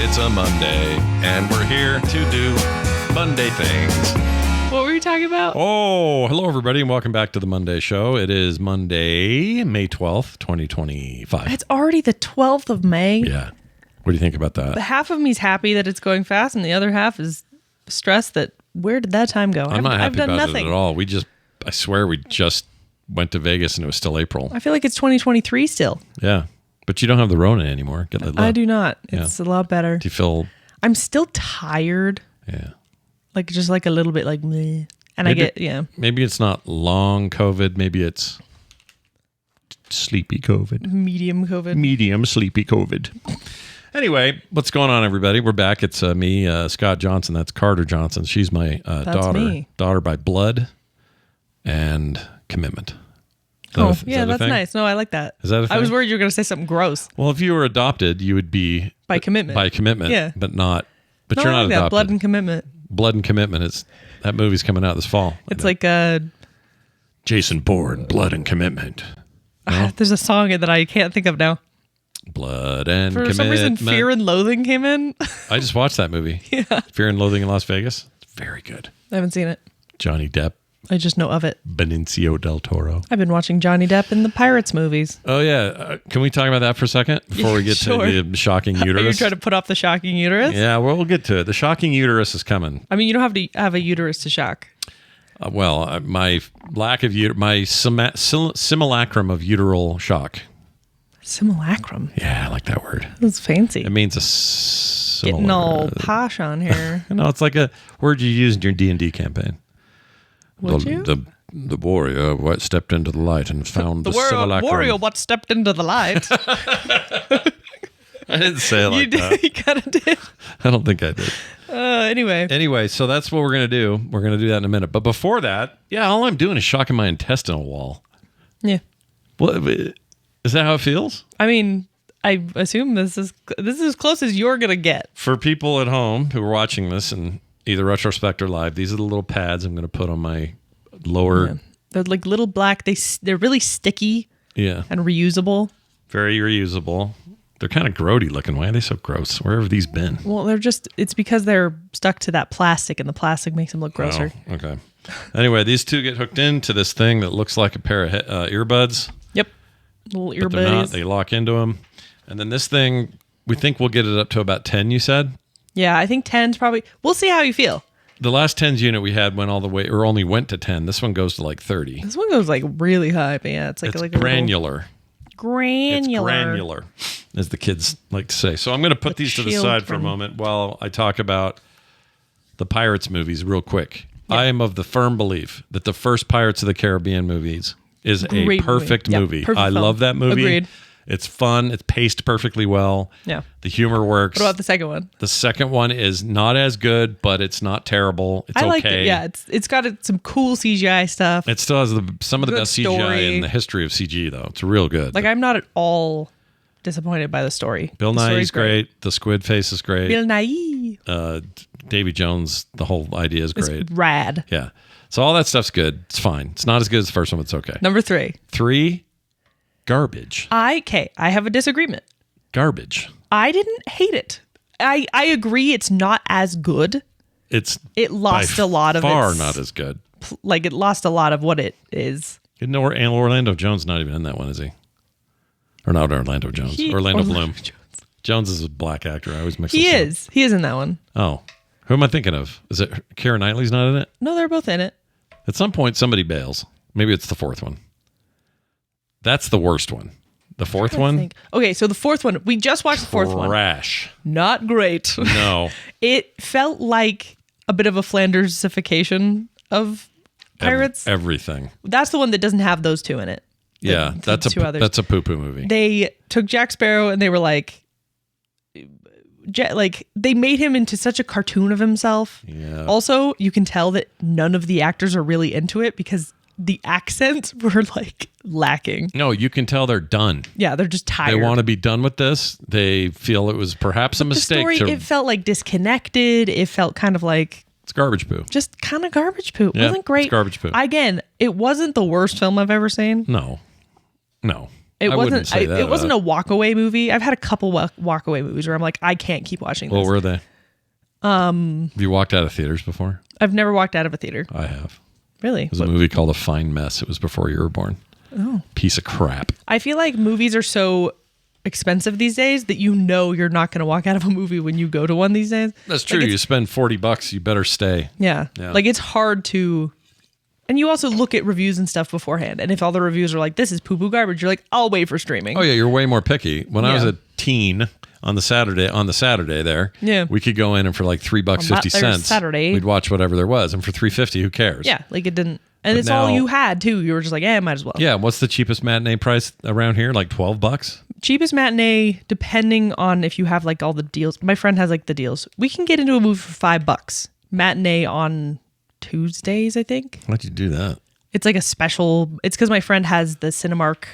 It's a Monday, and we're here to do Monday things. What were you talking about? Oh, hello, everybody, and welcome back to the Monday Show. It is Monday, May 12th, 2025. It's already the 12th of May. Yeah. What do you think about that? The half of me's happy that it's going fast, and the other half is stressed that where did that time go? I'm not happy done about nothing. it at all. I swear we just went to Vegas and it was still April. I feel like it's 2023 still. Yeah. But you don't have the Rona anymore. Get that I do not. It's a lot better. Do you feel... I'm still tired. Yeah. Like, just like a little bit like, meh. And maybe, Maybe it's not long COVID. Maybe it's sleepy COVID. Medium COVID. Medium sleepy COVID. Anyway, what's going on, everybody? We're back. It's me, Scott Johnson. That's Carter Johnson. She's my daughter. Me. Daughter by blood and commitment. That's nice. No, I like that. Is that a thing? I was worried you were going to say something gross. Well, if you were adopted, you would be... By commitment. By commitment. Yeah. But not... But No, you're I not like that. adopted. Blood and commitment. Blood and Commitment. That movie's coming out this fall. It's like Jason Bourne, Blood and Commitment. No? There's a song that I can't think of now. Blood and For Commitment. some reason, Fear and Loathing came in. I just watched that movie. Yeah. Fear and Loathing in Las Vegas. It's very good. I haven't seen it. Johnny Depp. I just know of it. Benicio del Toro. I've been watching Johnny Depp in the Pirates movies. Oh, yeah. Can we talk about that for a second before we get Sure. to the shocking uterus? Are you trying to put off the shocking uterus? Yeah, well, we'll get to it. The shocking uterus is coming. I mean, you don't have to have a uterus to shock. My lack of my simulacrum of uteral shock. Simulacrum? Yeah, I like that word. That's fancy. It means a Getting all posh on here. No, it's like a word you use in your D&D campaign. Would you? The warrior what stepped into the light and found the simulacrum. warrior what stepped into the light. I didn't say it like that. You kind of did. I don't think I did. Anyway, so that's what we're going to do. We're going to do that in a minute. But before that, all I'm doing is shocking my intestinal wall. Yeah. What, is that how it feels? I mean, I assume this is as close as you're going to get. For people at home who are watching this and either retrospect or live, these are the little pads I'm going to put on my lower. Yeah. They're like little black. They're really sticky. Yeah. And reusable. Very reusable. They're kind of grody looking. Why are they so gross? Where have these been? Well, it's because they're stuck to that plastic, and the plastic makes them look grosser. Oh, okay. Anyway, these two get hooked into this thing that looks like a pair of earbuds. Yep. Little earbuds. But they're not. They lock into them. And then this thing, we think we'll get it up to about 10, you said? Yeah, I think 10's probably... We'll see how you feel. The last 10's unit we had went all the way, or only went to 10. This one goes to like 30. This one goes like really high, but yeah, it's like granular. Granular. It's granular, as the kids like to say. So I'm going to put these to the side for a moment while I talk about the Pirates movies real quick. Yeah. I am of the firm belief that the first Pirates of the Caribbean movies is a perfect movie. Perfect I film. love that movie. Agreed. It's fun. It's paced perfectly well. Yeah. The humor works. What about the second one? The second one is not as good, but it's not terrible. It's I like okay. it. Yeah, it's got some cool CGI stuff. It still has some of the Good best story. CGI in the history of CG, though. It's real good. Like, I'm not at all disappointed by the story. Bill Nighy's great. The squid face is great. Bill Nighy. Davy Jones, the whole idea is great. It's rad. Yeah. So all that stuff's good. It's fine. It's not as good as the first one, but it's okay. Number 3. 3, garbage. I have a disagreement. Garbage. I didn't hate it. I agree it's not as good. It lost a lot of far not as good. Like, it lost a lot of what it is. You know, Orlando Jones not even in that one, is he? Or not Orlando Jones. Orlando Bloom. Jones is a black actor. I always mix this up. He is in that one. Oh. Who am I thinking of? Is it Keira Knightley's not in it? No, they're both in it. At some point, somebody bails. Maybe it's the fourth one. That's the worst one. The fourth one? Okay, so the fourth one. We just watched the fourth one. Trash. Not great. No. It felt like a bit of a Flandersification of Pirates. Everything. That's the one that doesn't have those two in it. Yeah, that's a poo-poo movie. They took Jack Sparrow and they were like they made him into such a cartoon of himself. Yeah. Also, you can tell that none of the actors are really into it because the accents were like lacking. No, you can tell they're done. Yeah, they're just tired. They want to be done with this. They feel it was perhaps a mistake. The story, it felt like disconnected. It felt kind of like it's garbage poo. Just kind of garbage poo. It wasn't great. It's garbage poo. Again, it wasn't the worst film I've ever seen. No. It wouldn't say that it wasn't a walk-away movie. I've had a couple walk-away movies where I'm like, I can't keep watching this. What were they? Have you walked out of theaters before? I've never walked out of a theater. I have. Really? It was a movie called A Fine Mess. It was before you were born. Oh. Piece of crap. I feel like movies are so expensive these days that you're not going to walk out of a movie when you go to one these days. That's true. You spend $40, you better stay. Yeah. Like it's hard to... And you also look at reviews and stuff beforehand. And if all the reviews are like, this is poo-poo garbage, you're like, I'll wait for streaming. Oh, yeah. You're way more picky. When I was a teen on the Saturday there, we could go in and for like $3.50 Saturday, we'd watch whatever there was. And for $3.50, who cares? Yeah. Like it didn't... And but it's all you had, too. You were just like, might as well. Yeah. What's the cheapest matinee price around here? Like $12? Cheapest matinee, depending on if you have like all the deals. My friend has like the deals. We can get into a movie for $5. Matinee on Tuesdays, I think. Why'd you do that? It's like a special. It's because my friend has the Cinemark.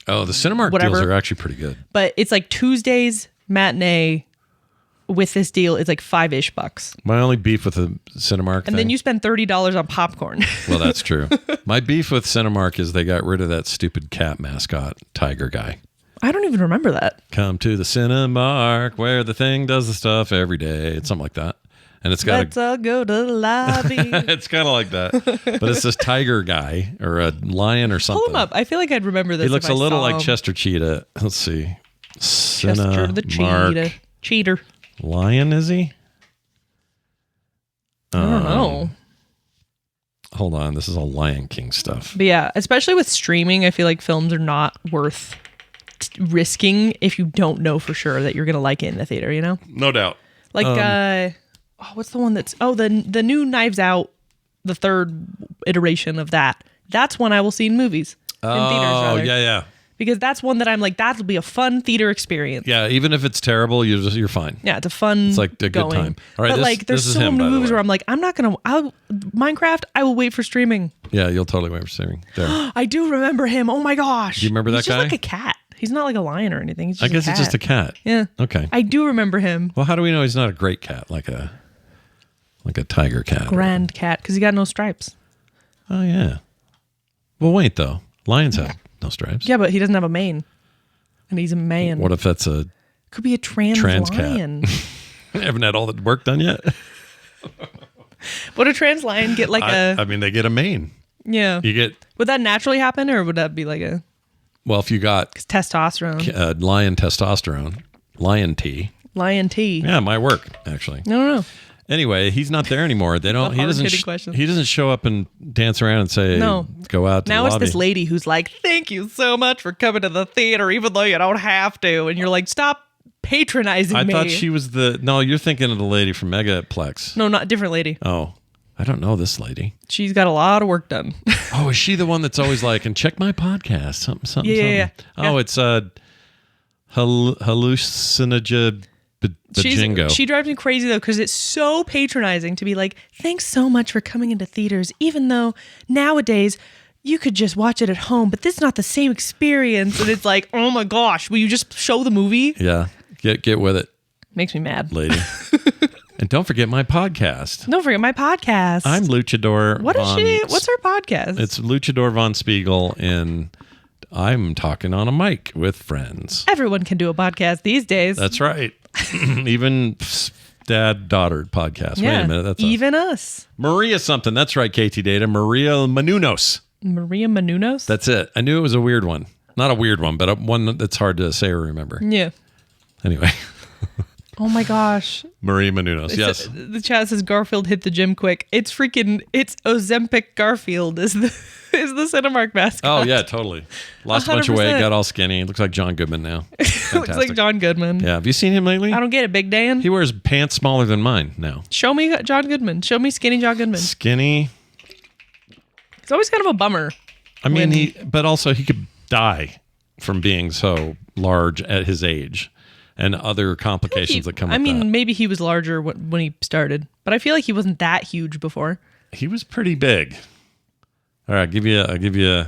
Oh, the Cinemark deals are actually pretty good. But it's like Tuesdays matinee with this deal. It's like $5-ish. My only beef with the Cinemark and then you spend $30 on popcorn. Well, that's true. My beef with Cinemark is they got rid of that stupid cat mascot, Tiger Guy. I don't even remember that. Come to the Cinemark where the thing does the stuff every day. It's something like that. And it's got Let's all go to the lobby. It's kind of like that. But it's this tiger guy or a lion or something. Pull him up. I feel like I'd remember this. He looks a little like Chester Cheetah. Let's see. Chester the Cheetah. Cheater. Lion, is he? I don't know. Hold on. This is all Lion King stuff. But yeah, especially with streaming, I feel like films are not worth risking if you don't know for sure that you're going to like it in the theater, you know? No doubt. Like, what's the one that's... the new Knives Out, the third iteration of that. That's one I will see in movies. In theaters, rather. Yeah. Because that's one that I'm like, that'll be a fun theater experience. Yeah, even if it's terrible, you're fine. Yeah, it's a fun. It's like a good time. All right, but like, there's so many movies where I'm like, I'm not gonna. Minecraft, I will wait for streaming. Yeah, you'll totally wait for streaming. There. I do remember him. Oh my gosh. Do you remember that guy? He's just like a cat. He's not like a lion or anything. He's just I guess it's just a cat. Yeah. Okay. I do remember him. Well, how do we know he's not a great cat, like a tiger cat? Grand cat, because he got no stripes. Oh yeah. Well, wait though. Lions have no stripes. Yeah, but he doesn't have a mane. And he's a man. What if that's a... Could be a trans lion. Cat. Haven't had all the work done yet. Would a trans lion get like I mean, they get a mane. Yeah. You get... Would that naturally happen, or would that be like a... Well, if you got... testosterone. Lion testosterone. Lion T. Lion T. Yeah, it might work, actually. No. Anyway, he's not there anymore. They don't. He doesn't show up and dance around and say, "No, go out." Now it's this lady who's like, "Thank you so much for coming to the theater, even though you don't have to." And you're like, "Stop patronizing me." I thought she was the. No, you're thinking of the lady from Megaplex. No, not different lady. Oh, I don't know this lady. She's got a lot of work done. Oh, is she the one that's always like, and check my podcast, something? Yeah. Oh, it's hallucinogen. She drives me crazy though, because it's so patronizing to be like, thanks so much for coming into theaters, even though nowadays you could just watch it at home, but this is not the same experience. And it's like, oh my gosh, will you just show the movie? Yeah, get with it. Makes me mad, lady. And don't forget my podcast. Don't forget my podcast. I'm Luchador. What's her podcast? It's Luchador Von Spiegel, and I'm talking on a mic with friends. Everyone can do a podcast these days. That's right. Even dad-daughter podcast. Yeah, wait a minute. That's even us. Maria something. That's right, KT Data. Maria Menounos. Maria Menounos? That's it. I knew it was a weird one. Not a weird one, but one that's hard to say or remember. Yeah. Anyway. Oh my gosh. Maria Menounos, yes. The chat says Garfield hit the gym quick. It's Ozempic Garfield is the Cinemark mascot. Oh yeah, totally. Lost 100%. A bunch of weight, got all skinny. Looks like John Goodman now. Looks like John Goodman. Yeah. Have you seen him lately? I don't get it, Big Dan. He wears pants smaller than mine now. Show me John Goodman. Show me skinny John Goodman. Skinny. It's always kind of a bummer. I mean, but also he could die from being so large at his age. And other complications that come with that. I mean, maybe he was larger when he started, but I feel like he wasn't that huge before. He was pretty big. All right, I'll give you.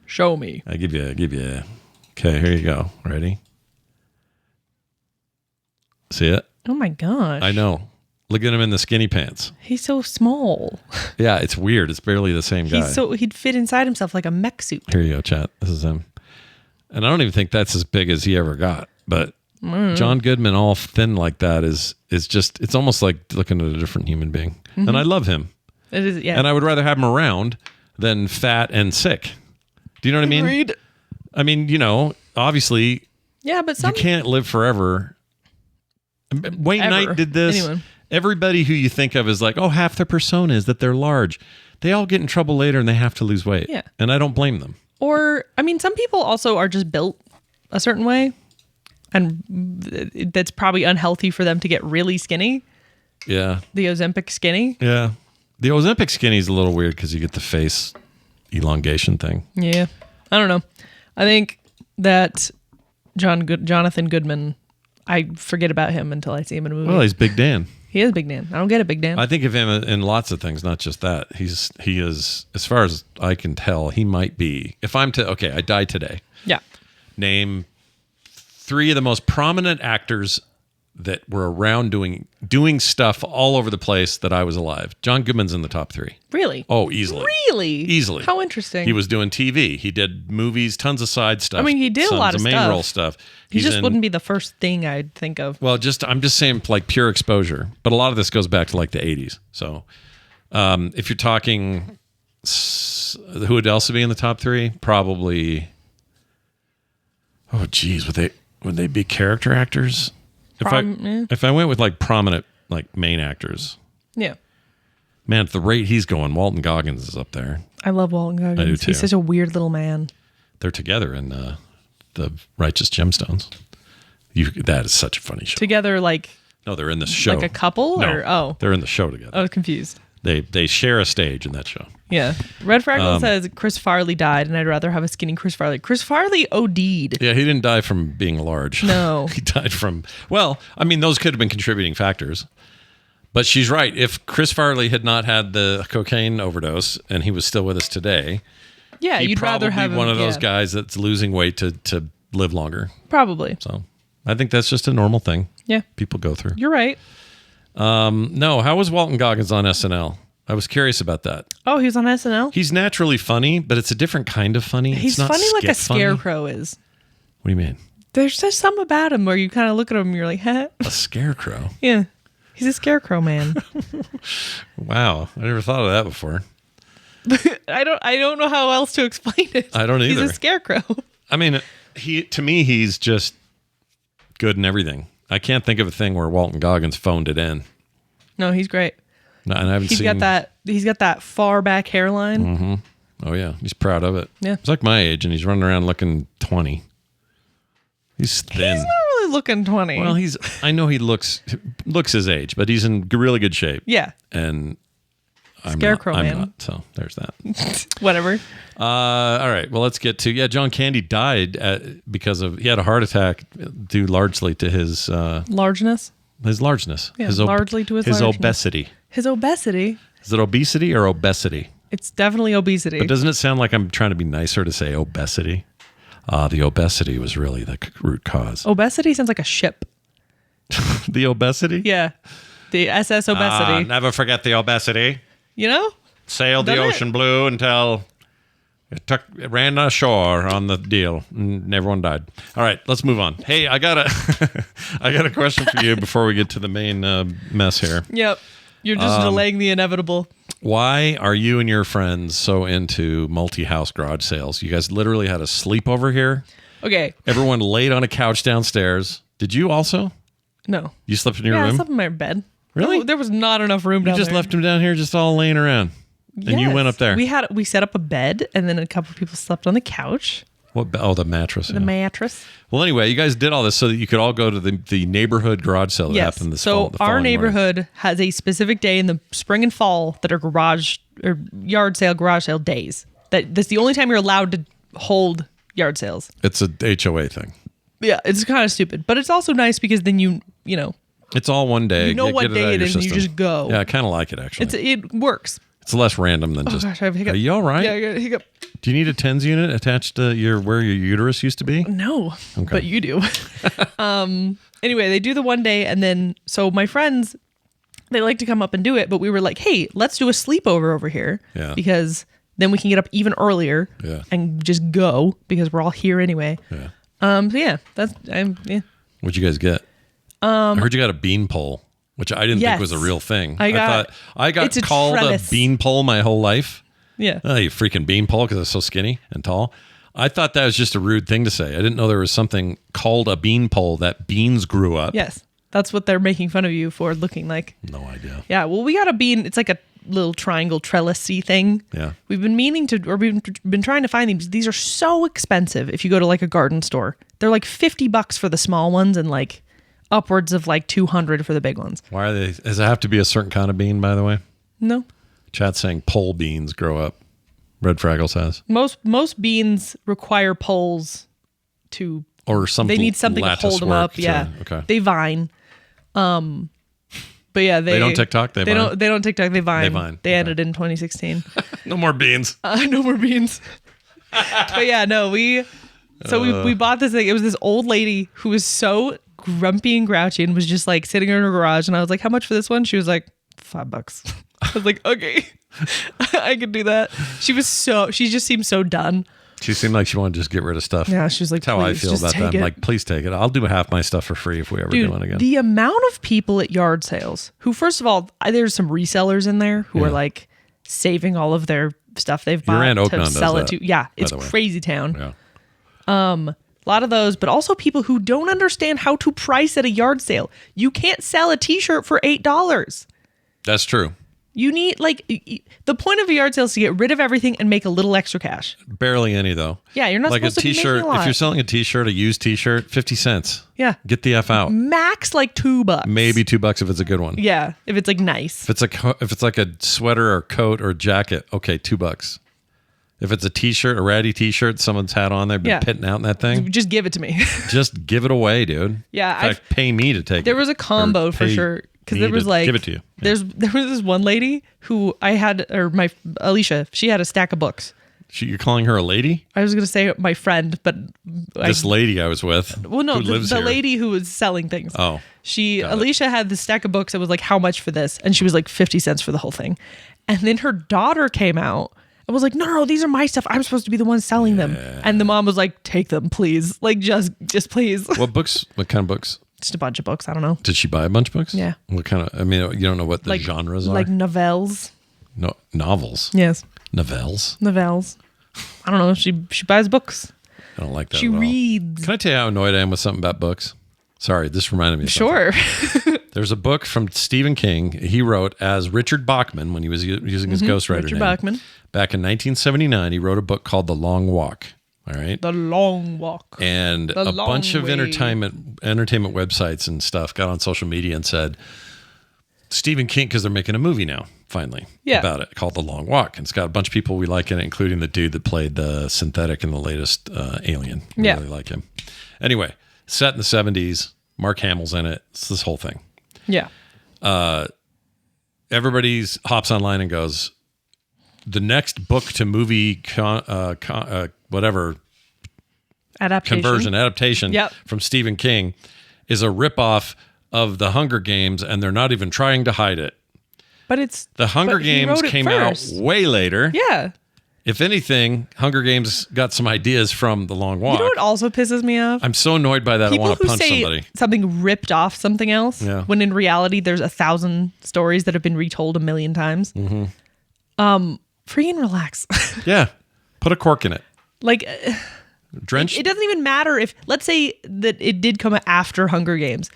Show me. I give you. Okay, here you go. Ready? See it? Oh my gosh. I know. Look at him in the skinny pants. He's so small. Yeah, it's weird. It's barely the same guy. He'd fit inside himself like a mech suit. Here you go, chat. This is him. And I don't even think that's as big as he ever got. But John Goodman, all thin like that, is just, it's almost like looking at a different human being. And I love him. It is, yeah. And I would rather have him around than fat and sick. Do you know what I mean? Agreed. I mean, obviously, yeah, but you can't live forever. Wayne Knight did this. Anyone. Everybody who you think of is like, oh, half their persona is that they're large. They all get in trouble later and they have to lose weight. Yeah. And I don't blame them. Or, I mean, some people also are just built a certain way. And that's probably unhealthy for them to get really skinny. Yeah. The Ozempic skinny. Yeah. The Ozempic skinny is a little weird because you get the face elongation thing. Yeah. I don't know. I think that Jonathan Goodman, I forget about him until I see him in a movie. Well, he's Big Dan. He is Big Dan. I don't get it, Big Dan. I think of him in lots of things, not just that. He is, as far as I can tell, he might be. If I'm okay, I die today. Yeah. Name 3 of the most prominent actors that were around doing stuff all over the place that I was alive. John Goodman's in the top 3. Really? Oh, easily. Really? Easily. How interesting. He was doing TV. He did movies, tons of side stuff. I mean, he did a lot of main stuff. role stuff. He just wouldn't be the first thing I'd think of. Well, I'm just saying like pure exposure. But a lot of this goes back to like the 80s. So if you're talking, who would else be in the top 3? Probably, oh, geez, would they be character actors? If I went with like prominent, like main actors. Yeah. Man, at the rate he's going, Walton Goggins is up there. I love Walton Goggins. I do too. He's such a weird little man. They're together in the Righteous Gemstones. That is such a funny show. Together, like... No, they're in the show. Like a couple? No, they're in the show together. I was confused. They share a stage in that show. Yeah. Red Fraggle says Chris Farley died, and I'd rather have a skinny Chris Farley. Chris Farley OD'd. Yeah, he didn't die from being large. No. He died from... Well, I mean, those could have been contributing factors. But she's right. If Chris Farley had not had the cocaine overdose and he was still with us today... Yeah, you'd rather have one of those guys that's losing weight to live longer. Probably. So I think that's just a normal thing. Yeah. People go through. You're right. No, how was Walton Goggins on SNL? I was curious about that. Oh, he was on SNL? He's naturally funny, but it's a different kind of funny. He's it's not funny like a funny. scarecrow is. What do you mean? There's just something about him where you kind of look at him and you're like, huh? A scarecrow? Yeah. He's a scarecrow man. Wow. I never thought of that before. I don't know how else to explain it. I don't either. He's a scarecrow. I mean, to me, he's just good in everything. I can't think of a thing where Walton Goggins phoned it in. No, he's great. No, and I haven't seen. He's got that far back hairline. Mm-hmm. Oh yeah, he's proud of it. Yeah, he's like my age, and he's running around looking 20. He's thin. He's not really looking 20. Well, I know he looks his age, but he's in really good shape. Yeah, and Scarecrow I'm man. not, so there's that. Whatever. All right. Well, let's get to John Candy died because he had a heart attack due largely to his largeness. His largeness. Yeah, largely to his largeness. Obesity. His obesity. Is it obesity or obesity? It's definitely obesity. But doesn't it sound like I'm trying to be nicer to say obesity? The obesity was really the root cause. Obesity sounds like a ship. The obesity? Yeah. The SS Obesity. Never forget the obesity. You know? Sailed the ocean blue until it ran ashore on the deal and everyone died. All right, let's move on. Hey, I got a question for you before we get to the main mess here. Yep. You're just delaying the inevitable. Why are you and your friends so into multi-house garage sales? You guys literally had a sleepover here. Okay. Everyone laid on a couch downstairs. Did you also? No. You slept in your room? Yeah, I slept in my bed. Really? No, there was not enough room down there. You just left him down here just all laying around. Yes. And you went up there. We set up a bed and then a couple of people slept on the couch. What? Oh, the mattress. The mattress. Well, anyway, you guys did all this so that you could all go to the neighborhood garage sale that happened this fall. So our neighborhood has a specific day in the spring and fall that are garage days. That's the only time you're allowed to hold yard sales. It's a HOA thing. Yeah, it's kind of stupid, but it's also nice because then you know. It's all one day. You know what day it is and you just go. Yeah, I kind of like it actually. It works. It's less random than just. Gosh, I have a hiccup. Are you all right? Yeah, I got a hiccup. Do you need a TENS unit attached to where your uterus used to be? No, okay. But you do. Anyway, they do the one day, and then so my friends, they like to come up and do it, but we were like, hey, let's do a sleepover over here. Yeah. Because Then we can get up even earlier and just go because we're all here anyway. Yeah. So yeah, yeah. What'd you guys get? I heard you got a bean pole, which I didn't think was a real thing. I got called a bean pole my whole life. Yeah. Oh, you freaking bean pole because I was so skinny and tall. I thought that was just a rude thing to say. I didn't know there was something called a bean pole that beans grew up. Yes. That's what they're making fun of you for looking like. No idea. Yeah. Well, we got a bean. It's like a little triangle trellis-y thing. Yeah. We've been trying to find these. These are so expensive if you go to like a garden store. They're like $50 for the small ones and like upwards of like $200 for the big ones. Why are they? Does it have to be a certain kind of bean, by the way? No. Chat's saying pole beans grow up. Red Fraggle says. Most beans require poles to... Or something. They need something to hold them up. Yeah. Okay. They vine. But yeah, they don't TikTok. They vine. They don't TikTok. They vine. They vine. They ended in 2016. No more beans. No more beans. But yeah, no, we bought this thing. It was this old lady who was so grumpy and grouchy and was just like sitting in her garage. And I was like, "How much for this one?" She was like, $5. I was like, "Okay, I could do that." She just seemed so done. She seemed like she wanted to just get rid of stuff. Yeah, she was like, that's how I feel about that. I'm like, please take it. I'll do half my stuff for free if we ever do one again. The amount of people at yard sales who, first of all, there's some resellers in there who are like saving all of their stuff they've bought to sell it to. Yeah, it's crazy town. Yeah. A lot of those, but also people who don't understand how to price at a yard sale. You can't sell a t-shirt for $8. That's true. You need, the point of a yard sale is to get rid of everything and make a little extra cash. Barely any, though. Yeah, you're not supposed to be making a lot. If you're selling a t-shirt, a used t-shirt, 50 cents. Yeah. Get the F out. Max like $2. Maybe $2 if it's a good one. Yeah, if it's like nice. If it's like a sweater or coat or jacket, okay, $2. If it's a t-shirt, a ratty t-shirt someone's had on there, been pitting out in that thing. Just give it to me. Just give it away, dude. Yeah. In fact, pay me to take it. There was a combo for sure. Because there was like, give it to you. Yeah. There was this one lady who Alicia, she had a stack of books. You're calling her a lady? I was going to say my friend, but this lady I was with. Well, no, the lady who was selling things. Oh, Alicia had this stack of books that was like, how much for this? And she was like 50 cents for the whole thing. And then her daughter came out and was like, no, these are my stuff. I'm supposed to be the one selling them. And the mom was like, take them, please. Like, just please. What books? What kind of books? Just a bunch of books. I don't know. Did she buy a bunch of books? Yeah. What kind of? I mean, you don't know what the genres are. Like novels. No, novels. Yes. Novels. I don't know. She buys books. I don't like that. She reads. Can I tell you how annoyed I am with something about books? Sorry, this reminded me of something. Sure. There's a book from Stephen King. He wrote as Richard Bachman when he was using his ghostwriter Richard name. Bachman. Back in 1979, he wrote a book called The Long Walk. All right. The Long Walk. And a bunch of entertainment websites and stuff got on social media and said, Stephen King, because they're making a movie now, finally, about it, called The Long Walk. And it's got a bunch of people we like in it, including the dude that played the synthetic in the latest Alien. We really like him. Anyway, set in the 70s. Mark Hamill's in it. It's this whole thing. Yeah. Everybody hops online and goes, the next book to movie whatever adaptation from Stephen King is a ripoff of The Hunger Games, and they're not even trying to hide it. But it's The Hunger Games came out way later. Yeah. If anything, Hunger Games got some ideas from The Long Walk. You know what also pisses me off? I'm so annoyed by that. People I want to punch somebody. Something ripped off something else, when in reality there's 1,000 stories that have been retold 1,000,000 times. Mm-hmm. Freaking relax. Yeah. Put a cork in it. Like, Drench. It doesn't even matter if, let's say that it did come after Hunger Games.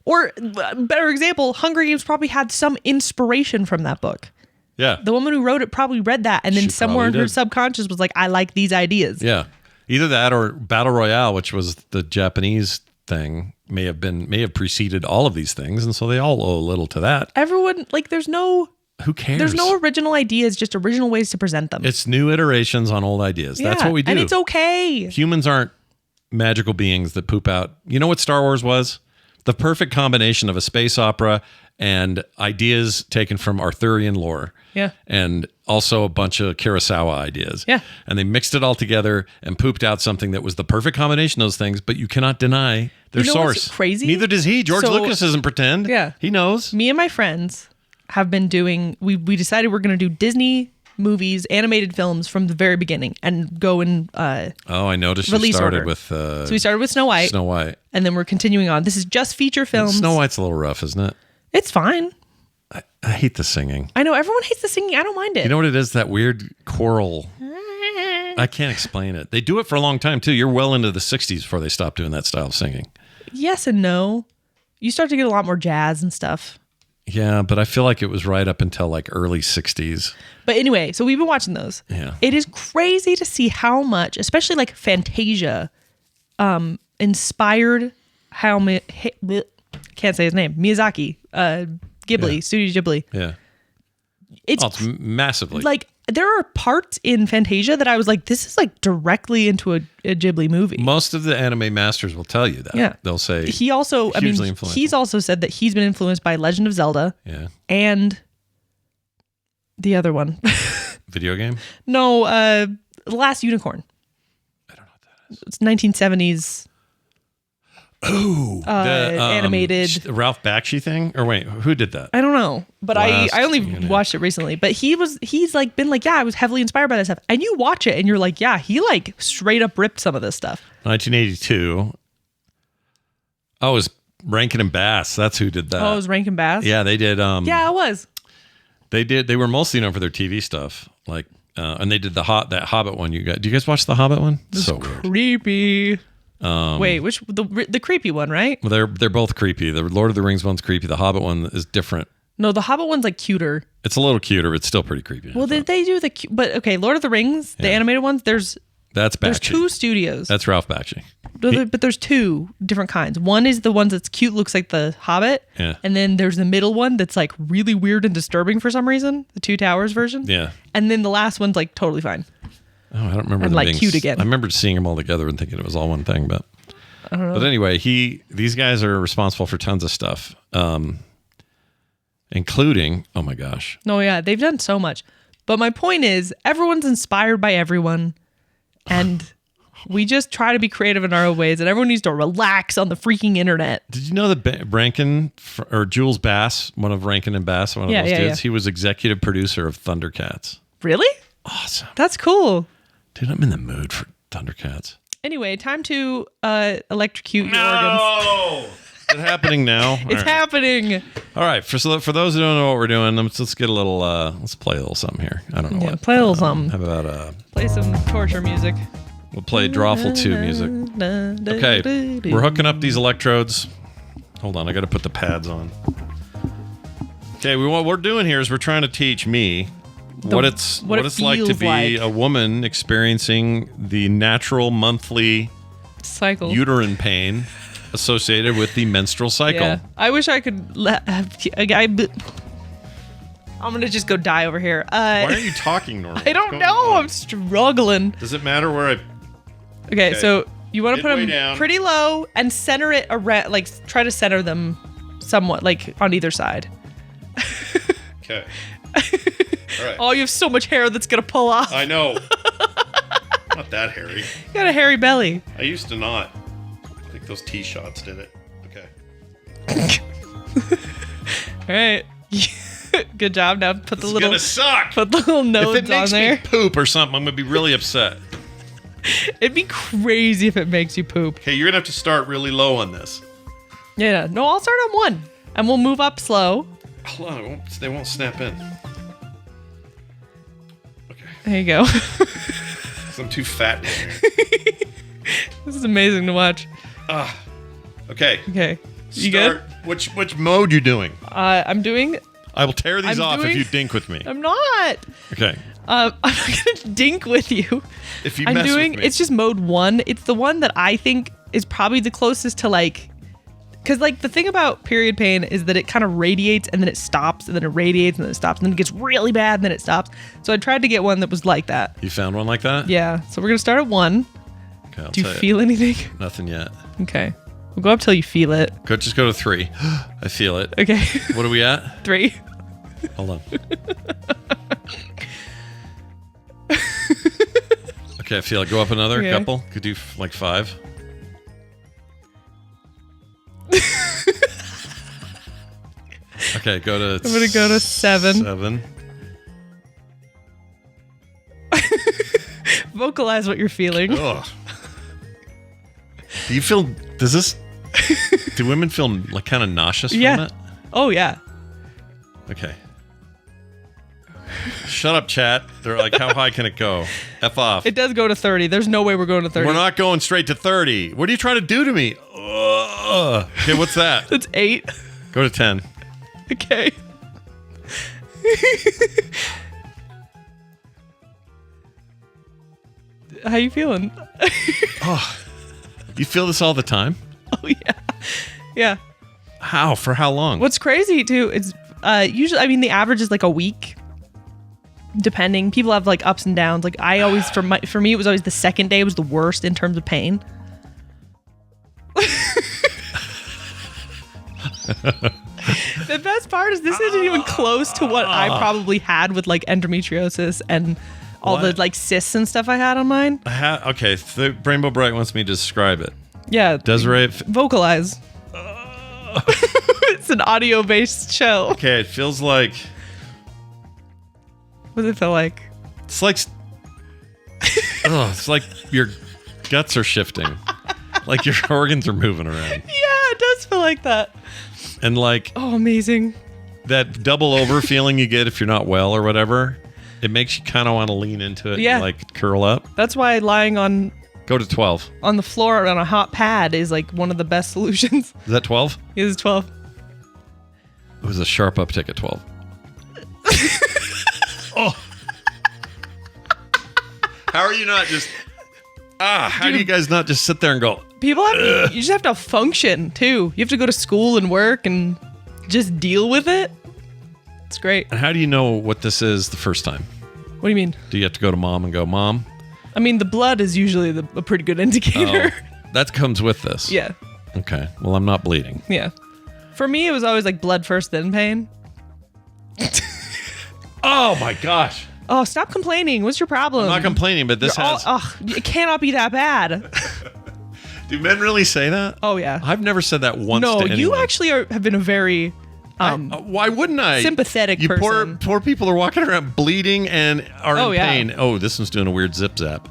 Or, better example, Hunger Games probably had some inspiration from that book. Yeah. The woman who wrote it probably read that, and then somewhere in her subconscious was like, I like these ideas. Yeah. Either that or Battle Royale, which was the Japanese thing, may have preceded all of these things, and so they all owe a little to that. Everyone, there's no... Who cares? There's no original ideas, just original ways to present them. It's new iterations on old ideas. That's what we do. And it's okay. Humans aren't magical beings that poop out. You know what Star Wars was? The perfect combination of a space opera and ideas taken from Arthurian lore. Yeah. And also a bunch of Kurosawa ideas. Yeah. And they mixed it all together and pooped out something that was the perfect combination of those things, but you cannot deny their source. What's crazy? Neither does he. George Lucas doesn't pretend. Yeah. He knows. Me and my friends have been doing, we decided we're going to do Disney movies, animated films from the very beginning and go and I noticed you started order. with so we started with Snow White. Snow White. And then we're continuing on. This is just feature films. Snow White's a little rough, isn't it? It's fine. I hate the singing. I know everyone hates the singing. I don't mind it. You know what it is? That weird choral. I can't explain it. They do it for a long time too. You're well into the 60s before they stop doing that style of singing. Yes and no. You start to get a lot more jazz and stuff. Yeah, but I feel like it was right up until like early 60s. But anyway, so we've been watching those. Yeah. It is crazy to see how much, especially like Fantasia, inspired can't say his name. Miyazaki, Ghibli, Studio Ghibli. Yeah. It's massively. Like there are parts in Fantasia that I was like, this is like directly into a Ghibli movie. Most of the anime masters will tell you that. Yeah. They'll say he also, he's also said that he's been influenced by Legend of Zelda. Yeah. And the other one. Video game? No, The Last Unicorn. I don't know what that is. It's 1970s. Oh, animated Ralph Bakshi thing, or wait, who did that? I don't know, but I only watched it recently. But he's like been like, yeah, I was heavily inspired by that stuff. And you watch it, and you're like, yeah, he like straight up ripped some of this stuff. 1982. Oh, it was Rankin and Bass. That's who did that. Oh, it was Rankin Bass. Yeah, they did. Yeah, it was. They did. They were mostly known for their TV stuff, like, and they did that Hobbit one. Do you guys watch the Hobbit one? It's so creepy. Wait, which the creepy one, right? Well, they're both creepy. The Lord of the Rings one's creepy. The Hobbit one is different. No, the Hobbit one's like cuter. It's a little cuter, but it's still pretty creepy. Well, did they do but okay, Lord of the Rings, the animated ones, that's Bakshi. There's two studios. That's Ralph Bakshi. But there's two different kinds. One is the ones that's cute, looks like the Hobbit. Yeah. And then there's the middle one that's like really weird and disturbing for some reason. The Two Towers version. Yeah. And then the last one's like totally fine. Oh, I don't remember. And like cute again. I remember seeing them all together and thinking it was all one thing, but I don't know. But anyway, these guys are responsible for tons of stuff, including, oh my gosh. No, yeah, they've done so much. But my point is, everyone's inspired by everyone, and we just try to be creative in our own ways, and everyone needs to relax on the freaking internet. Did you know that Rankin, or Jules Bass, one of Rankin and Bass, one of those dudes, he was executive producer of Thundercats. Really? Awesome. That's cool. Dude, I'm in the mood for Thundercats. Anyway, time to electrocute your organs. No! Is it happening now? It's happening. All right. For those who don't know what we're doing, let's get a little. Let's play a little something here. I don't know what. Play a little something. How about play some torture music. We'll play Drawful 2 music. Okay, we're hooking up these electrodes. Hold on, I got to put the pads on. Okay, what we're doing here is we're trying to teach me what it's like to be a woman experiencing the natural monthly cycle uterine pain associated with the menstrual cycle. Yeah. I wish I could I'm gonna just go die over here. Why are you talking normally? I don't know. I'm struggling. Does it matter where I... Okay, so you want to put them down. Pretty low and center it around, like try to center them somewhat, like on either side. Okay. All right. Oh, you have so much hair that's gonna pull off. I know. Not that hairy. You got a hairy belly. I used to not. I think those tee shots did it. Okay. All right. Good job. Now put the little. Gonna suck. Put the little nodes if it makes on there. Me poop or something, I'm gonna be really upset. It'd be crazy if it makes you poop. Okay, you're gonna have to start really low on this. Yeah. No, I'll start on one, and we'll move up slow. Hold on, they won't snap in. Okay. There you go. 'Cause I'm too fat down here. This is amazing to watch. Okay. Okay. You good? Which mode you doing? I'm doing. I will tear these off if you dink with me. I'm not. Okay. I'm not gonna dink with you. If you mess with me. It's just mode 1. It's the one that I think is probably the closest to like, because like the thing about period pain is that it kind of radiates and then it stops and then it radiates and then it stops and then it gets really bad and then it stops. So I tried to get one that was like that. You found one like that? Yeah. So we're gonna start at 1. Okay. Do you feel anything? Nothing yet. Okay. We'll go up till you feel it. Just go to 3. I feel it. Okay. What are we at? 3. Hold on. Okay, I feel it. Go up another couple. Could do like 5. Okay, go to... I'm going to go to 7. 7. vocalize what you're feeling. Ugh. Do women feel like kind of nauseous from it? Oh, yeah. Okay. Shut up, chat. They're like, how high can it go? F off. It does go to 30. There's no way we're going to 30. We're not going straight to 30. What are you trying to do to me? Ugh. Okay, what's that? That's 8. Go to 10. Okay. How you feeling? Oh, you feel this all the time? Oh, yeah. Yeah. How? For how long? What's crazy, too, is usually, I mean, the average is like a week. Depending. People have like ups and downs. Like I always, for me, it was always the second day was the worst in terms of pain. The best part is this isn't even close to what I probably had with like endometriosis and all the like cysts and stuff I had on mine. Okay, Rainbow Bright wants me to describe it. Yeah. Desiree, vocalize. It's an audio-based show. Okay, it feels like... What does it feel like? It's like... it's like your guts are shifting. Like your organs are moving around. Yeah, it does feel like that. And like... Oh, amazing. That double over feeling you get if you're not well or whatever, it makes you kind of want to lean into it and like curl up. That's why lying on... Go to 12. On the floor on a hot pad is like one of the best solutions. Is that 12? It is 12. It was a sharp uptick at 12. Oh. How are you not just... how do you guys not just sit there and go... People have... You just have to function, too. You have to go to school and work and just deal with it. It's great. And how do you know what this is the first time? What do you mean? Do you have to go to mom and go, Mom? I mean, the blood is usually a pretty good indicator. Oh, that comes with this. Yeah. Okay. Well, I'm not bleeding. Yeah. For me, it was always like blood first, then pain. Oh, my gosh. Oh, stop complaining. What's your problem? I'm not complaining, but this has... it cannot be that bad. Do men really say that? Oh, yeah. I've never said that once to anyone. No, you actually have been a very... why wouldn't I? Sympathetic person. Poor people are walking around bleeding and are in pain. Oh, this one's doing a weird zip zap.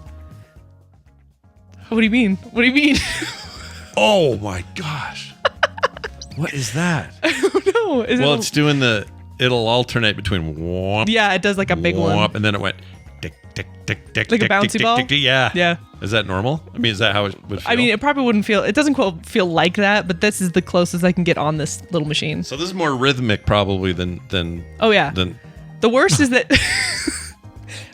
What do you mean? What do you mean? Oh, my gosh. What is that? I don't know. It's doing the... It'll alternate between whomp. Yeah, it does like a big one. And then it went tick, tick, tick, tick, like a bouncy ball? Yeah. Yeah. Is that normal? I mean, is that how it would feel? I mean, it probably wouldn't feel... It doesn't quite feel like that, but this is the closest I can get on this little machine. So this is more rhythmic probably than oh, yeah. Than, the worst is that...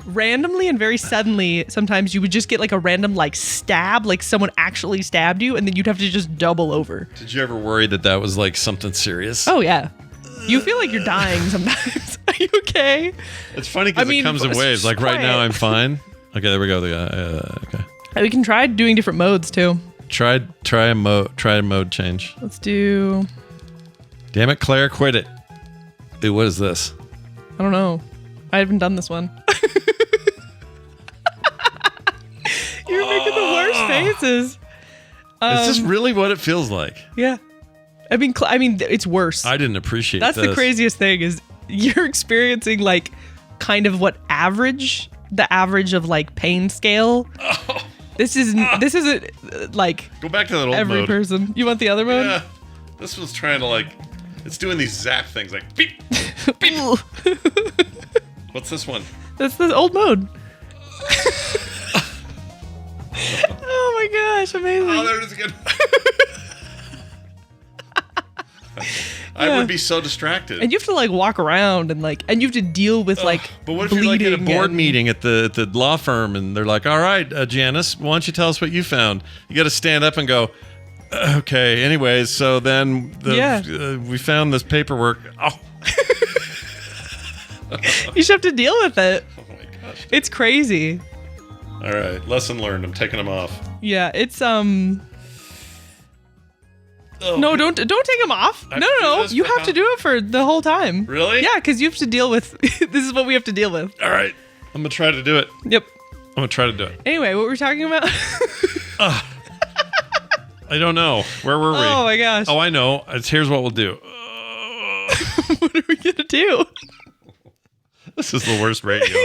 randomly and very suddenly, sometimes you would just get like a random like stab, like someone actually stabbed you, and then you'd have to just double over. Did you ever worry that was like something serious? Oh, yeah. You feel like you're dying sometimes. Are you okay? It's funny because it comes in waves. Like right now, I'm fine. Okay, there we go. Okay. We can try doing different modes too. Try a mode change. Let's do... Damn it, Claire, quit it. Dude, what is this? I don't know. I haven't done this one. You're making the worst faces. Is this really what it feels like? Yeah. I mean, it's worse. I didn't appreciate That's this. The craziest thing is you're experiencing like kind of the average of like pain scale. Oh. This isn't like go back to that old every mode. Person. You want the other mode? Yeah. This one's trying to like, it's doing these zap things like beep, beep. What's this one? That's the old mode. Oh my gosh, amazing. Oh, there it is again. I would be so distracted. And you have to like walk around and you have to deal with like but what if you're like at a board meeting at the law firm and they're like, all right, Janice, why don't you tell us what you found? You got to stand up and go, okay, anyways, so then we found this paperwork. Oh. You should have to deal with it. Oh my gosh. It's crazy. All right, lesson learned. I'm taking them off. Yeah, it's No, don't take them off. No. You have to do it for the whole time. Really? Yeah, because you have to deal with... This is what we have to deal with. All right. I'm going to try to do it. Yep. I'm going to try to do it. Anyway, what were we talking about? I don't know. Where were we? Oh, my gosh. Oh, I know. Here's what we'll do. What are we going to do? This is the worst radio.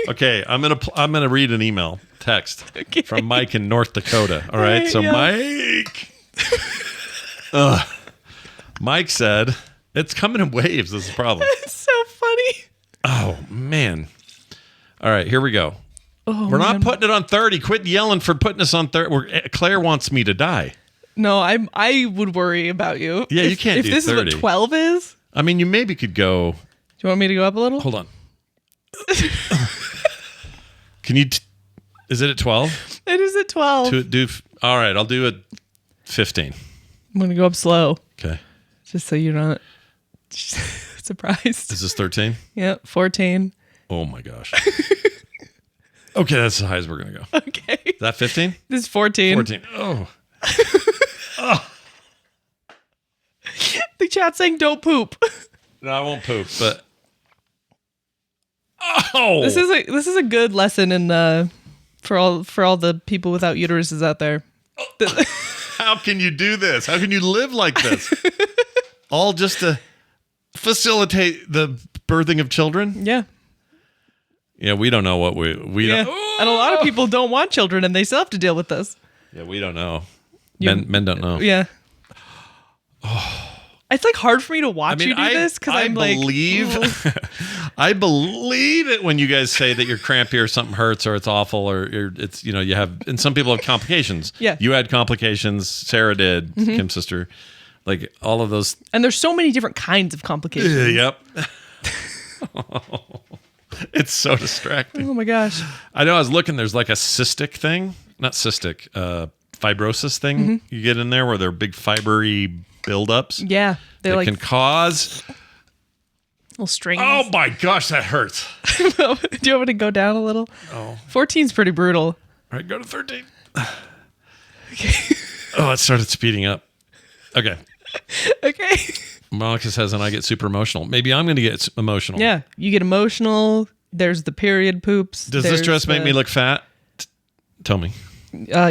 Okay, I'm gonna read an email. text from Mike in North Dakota. All right. So Mike. Mike said, it's coming in waves. This is the problem. It's so funny. Oh, man. All right. Here we go. We're not putting it on 30. Quit yelling for putting us on 30. Claire wants me to die. No, I would worry about you. Yeah, you can't do 30. If this is what 12 is? I mean, you maybe could go. Do you want me to go up a little? Hold on. Can you? Is it at 12? It is at 12. All right, I'll do it 15. I'm going to go up slow. Okay. Just so you're not surprised. Is this 13? Yep, 14. Oh my gosh. Okay, that's the highest we're going to go. Okay. Is that 15? This is 14. 14. Oh. The chat's saying don't poop. No, I won't poop, but this is a good lesson in for all the people without uteruses out there. How can you do this? How can you live like this? All just to facilitate the birthing of children? Yeah. Yeah, we don't know what we don't. And a lot of people don't want children and they still have to deal with this. Yeah, we don't know. Men don't know. Yeah. It's like hard for me to watch you do this because I believe it when you guys say that you're crampy or something hurts or it's awful or it's you have, and some people have complications. Yeah, you had complications. Sarah did. Kim's sister, like all of those. And there's so many different kinds of complications. Yep. It's so distracting. Oh my gosh! I know. I was looking. There's like a cystic thing, not cystic, fibrosis thing you get in there where they're big fibery buildups. Yeah, they can cause little strings. Oh my gosh, that hurts. Do you want me to go down a little? Oh, 14's pretty brutal. All right, go to 13. Okay. Oh, it started speeding up. Okay. Okay. Monica says, and I get super emotional. Maybe I'm going to get emotional. Yeah, you get emotional. There's the period poops. Does this dress make me look fat? Tell me. Yeah.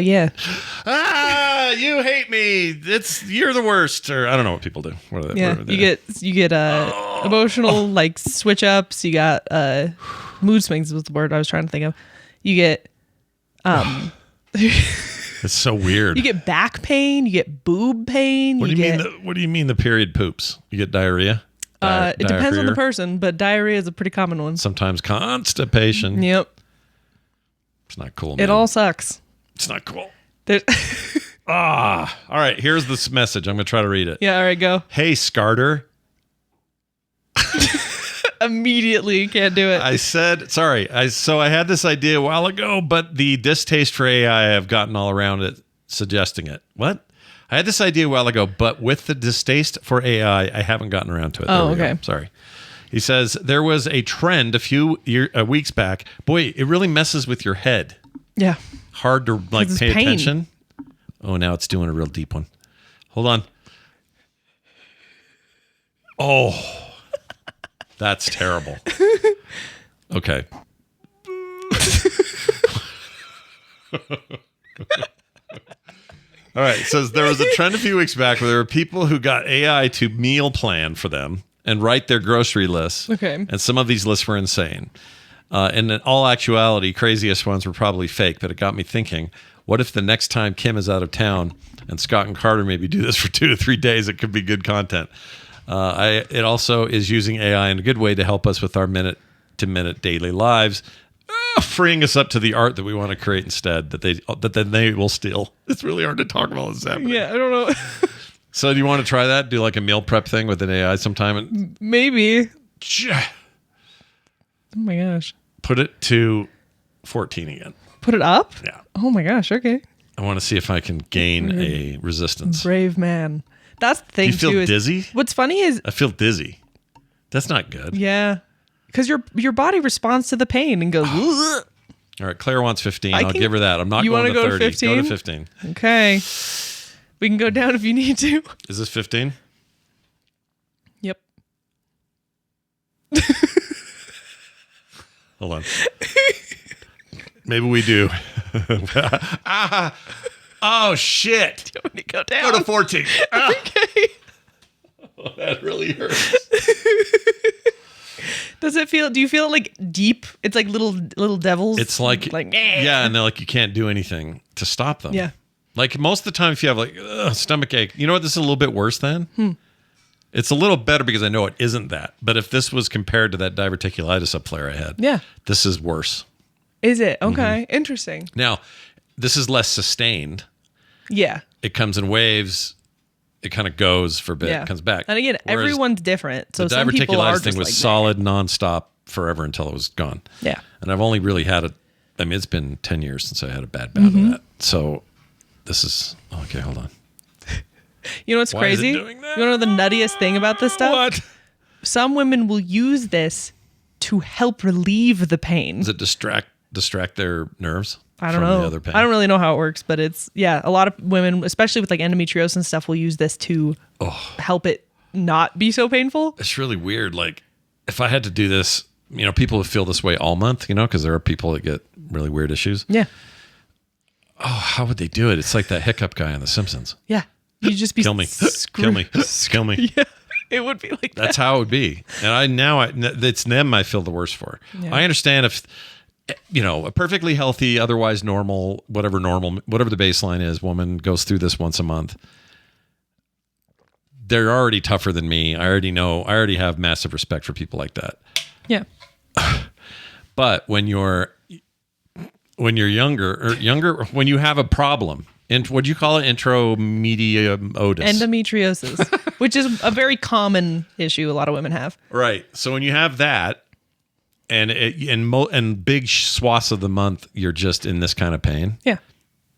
You hate me. You're the worst. Or I don't know what people do. You get emotional like switch ups. You got mood swings was the word I was trying to think of. You get it's so weird. You get back pain. You get boob pain. What do you mean the period poops? You get diarrhea? It depends on the person, but diarrhea is a pretty common one. Sometimes constipation. Yep. It's not cool, man. It all sucks. It's not cool. All right. Here's this message. I'm going to try to read it. Yeah. All right. Go. Hey, Scarter. Immediately can't do it. I said, sorry. So I had this idea a while ago, but the distaste for AI, I've gotten all around it, suggesting it. What? I had this idea a while ago, but with the distaste for AI, I haven't gotten around to it. Oh, okay. Go. Sorry. He says, there was a trend a few weeks back. Boy, it really messes with your head. Yeah. Hard to pay attention. Oh, now it's doing a real deep one. Hold on. Oh, that's terrible. Okay. All right. It says there was a trend a few weeks back where there were people who got AI to meal plan for them and write their grocery lists. Okay. And some of these lists were insane. And in all actuality, craziest ones were probably fake, but it got me thinking, what if the next time Kim is out of town and Scott and Carter maybe do this for 2 to 3 days? It could be good content. It also is using AI in a good way to help us with our minute-to-minute daily lives, freeing us up to the art that we want to create instead, that then they will steal. It's really hard to talk about this happening. Yeah, I don't know. So do you want to try that? Do like a meal prep thing with an AI sometime? Maybe. Oh my gosh. Put it to 14 again. Put it up? Yeah. Oh my gosh, okay. I want to see if I can gain a resistance. Brave man. That's the thing, too. Do you feel dizzy? What's funny is... I feel dizzy. That's not good. Yeah. Because your body responds to the pain and goes... All right, Claire wants 15. I'll give her that. I'm not going to 30. To 15? Go to 15. Okay. We can go down if you need to. Is this 15? Yep. Hold on. Maybe we do. Oh, shit. Do you want me to go down? Go to 14. Okay. Oh, that really hurts. Do you feel like deep It's like little devils. It's like yeah, and they're like you can't do anything to stop them. Yeah. Like most of the time, if you have like stomach ache, you know what? This is a little bit worse than. It's a little better because I know it isn't that. But if this was compared to that diverticulitis up flare I had, this is worse. Is it? Okay, interesting. Now, this is less sustained. Yeah. It comes in waves. It kind of goes for a bit, comes back. And again, everyone's different. So the some people are diverticulitis thing just was like, solid, nonstop, forever until it was gone. Yeah. And I've only really had it's been 10 years since I had a bad bout of that. So this is, okay, hold on. You know what's crazy? You want to know the nuttiest thing about this stuff? What? Some women will use this to help relieve the pain. Does it distract their nerves? I don't know. The other pain? I don't really know how it works, but it's, a lot of women, especially with like endometriosis and stuff, will use this to help it not be so painful. It's really weird. Like if I had to do this, people would feel this way all month, because there are people that get really weird issues. Yeah. Oh, how would they do it? It's like that hiccup guy on The Simpsons. Yeah. You just be kill me. Kill me. Kill me. Yeah. It would be like that. That's how it would be. And it's them I feel the worst for. Yeah. I understand if, a perfectly healthy, otherwise normal, whatever the baseline is, woman goes through this once a month. They're already tougher than me. I already have massive respect for people like that. Yeah. But when you're younger, when you have a problem, what do you call it? Endometriosis. Endometriosis, which is a very common issue a lot of women have. Right. So when you have that, and big swaths of the month, you're just in this kind of pain. Yeah.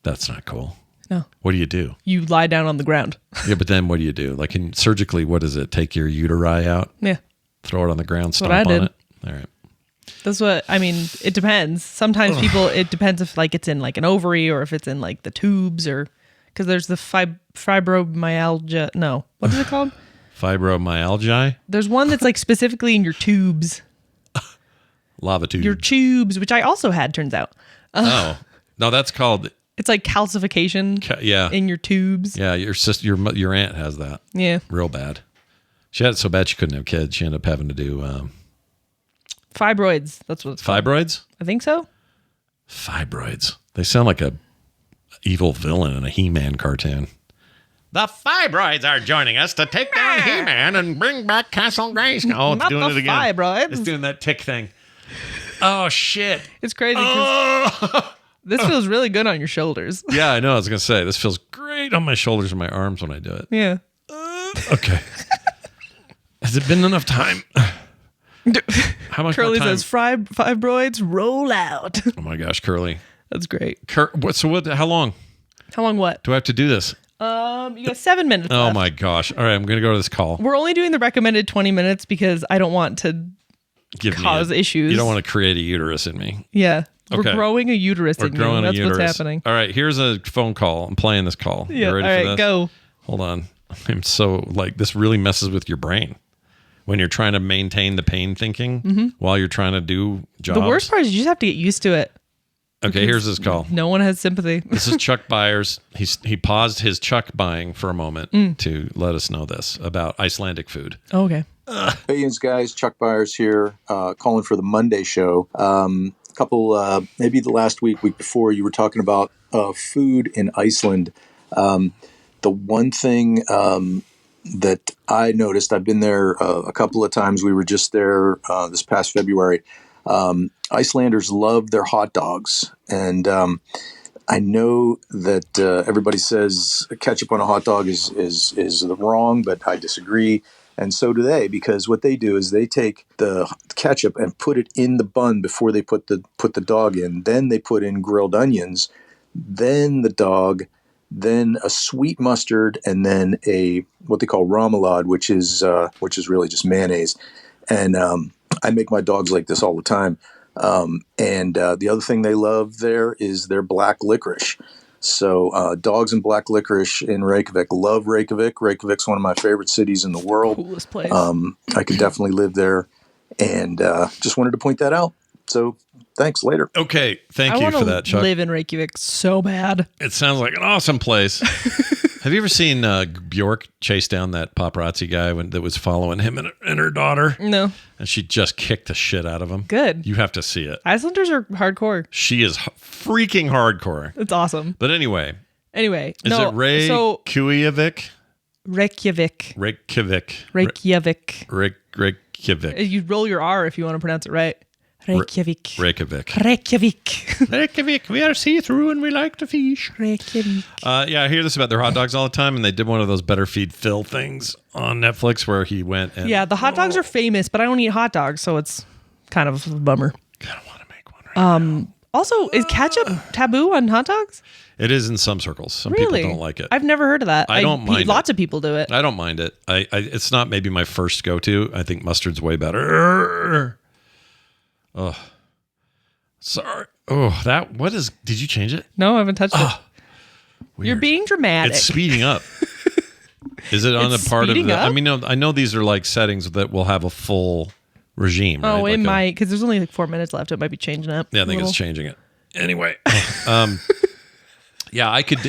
That's not cool. No. What do you do? You lie down on the ground. Yeah, but then what do you do? Like surgically, what is it? Take your uteri out? Yeah. Throw it on the ground, stomp on it? All right. That's what, it depends. Sometimes it depends if like it's in like an ovary or if it's in like the tubes because there's the fibromyalgia. No. What is it called? Fibromyalgia? There's one that's like specifically in your tubes. Lava tubes. Your tubes, which I also had, turns out. No, that's called... It's like calcification in your tubes. Yeah, your sister, your aunt has that. Yeah. Real bad. She had it so bad she couldn't have kids. She ended up having to do... fibroids. That's what it's called. Fibroids? I think so. Fibroids. They sound like a evil villain in a He-Man cartoon. The fibroids are joining us to take down He-Man and bring back Castle Grayskull. Oh, it's doing it again. Fibroids. It's doing that tick thing. Oh, shit. It's crazy because this feels really good on your shoulders. Yeah, I know. I was going to say, this feels great on my shoulders and my arms when I do it. Yeah. Okay. Has it been enough time? How much Curly more time? says, fibroids roll out. Oh my gosh, Curly. That's great. How long? How long what? Do I have to do this? You got 7 minutes Oh left. my gosh. All right, I'm going to go to this call. We're only doing the recommended 20 minutes because I don't want to cause issues. You don't want to create a uterus in me. Yeah. Okay. We're growing a uterus in you. That's what's happening. All right, here's a phone call. I'm playing this call. Yeah. You ready all right, for this? go. Hold on. I'm so this really messes with your brain when you're trying to maintain the pain thinking while you're trying to do jobs. The worst part is you just have to get used to it. Okay, here's this call. No one has sympathy. This is Chuck Byers. He paused his Chuck buying for a moment to let us know this about Icelandic food. Oh, okay. Hey, guys. Chuck Byers here, calling for the Monday show. Maybe the last week before, you were talking about food in Iceland. The one thing that I noticed, I've been there a couple of times. We were just there this past February. Icelanders love their hot dogs. And I know that everybody says ketchup on a hot dog is wrong, but I disagree. And so do they, because what they do is they take the ketchup and put it in the bun before they put the dog in. Then they put in grilled onions, then the dog, then a sweet mustard, and then what they call remoulade, which is really just mayonnaise. And I make my dogs like this all the time. And the other thing they love there is their black licorice. So dogs and black licorice in Reykjavik. Love Reykjavik. Reykjavik's one of my favorite cities in the world. Coolest place. I could definitely live there. And just wanted to point that out. So thanks. Later. Okay. Thank you for that, Chuck. I want to live in Reykjavik so bad. It sounds like an awesome place. Have you ever seen Bjork chase down that paparazzi guy that was following him and her daughter? No. And she just kicked the shit out of him. Good. You have to see it. Icelanders are hardcore. She is freaking hardcore. It's awesome. But anyway. Is it Reykjavik? Reykjavik. Reykjavik. You roll your R if you want to pronounce it right. Reykjavik. Reykjavik. We are see-through and we like to fish. Reykjavik. Yeah, I hear this about their hot dogs all the time, and they did one of those Better Feed Phil things on Netflix where he went and... Yeah, the hot dogs are famous, but I don't eat hot dogs, so it's kind of a bummer. I don't want to make one right now. Also, is ketchup taboo on hot dogs? It is in some circles. Some really? people don't like it. I've never heard of that. I don't mind Lots of people do it. I don't mind it. It's not maybe my first go-to. I think mustard's way better. Oh, sorry. Oh, did you change it? No, I haven't touched it. Weird. You're being dramatic. It's speeding up. Is it on the part of the... Up? I mean, no, I know these are like settings that will have a full regime. Oh, right? it might, because there's only like 4 minutes left. It might be changing up. Yeah, I think it's changing it. Anyway. Yeah, I could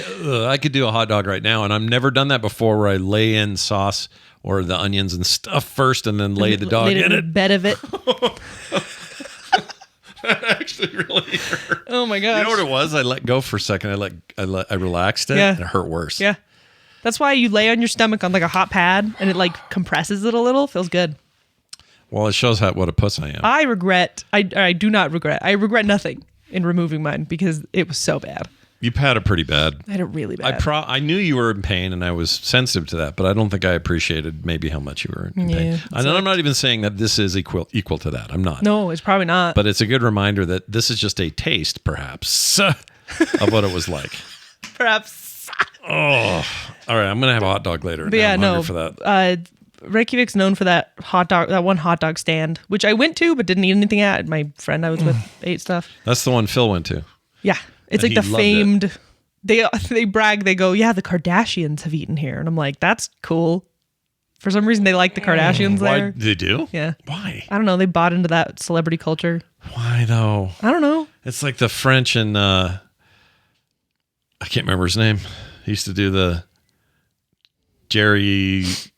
do a hot dog right now, and I've never done that before where I lay in sauce or the onions and stuff first and then lay the dog in it. Bed of it. That actually really hurt. Oh my gosh. You know what it was? I let go for a second. I relaxed it, and it hurt worse. Yeah. That's why you lay on your stomach on like a hot pad and it like compresses it a little. Feels good. Well, it shows what a puss I am. I do not regret. I regret nothing in removing mine because it was so bad. You had it pretty bad. I had it really bad. I knew you were in pain, and I was sensitive to that, but I don't think I appreciated maybe how much you were in pain. And I'm not even saying that this is equal to that. I'm not. No, it's probably not. But it's a good reminder that this is just a taste, perhaps, of what it one like. Perhaps. Oh, all right. I'm gonna have a hot dog later. But yeah, I'm hungry for that. Reykjavik's known for that one hot dog stand, which I went to but didn't eat anything at. My friend I was with ate stuff. That's the one Phil went to. Yeah. It's like the famed, they brag, they go, yeah, the Kardashians have eaten here. And I'm like, that's cool. For some reason, they like the Kardashians there. They do? Yeah. Why? I don't know. They bought into that celebrity culture. Why though? I don't know. It's like the French and, I can't remember his name. He used to do the Jerry's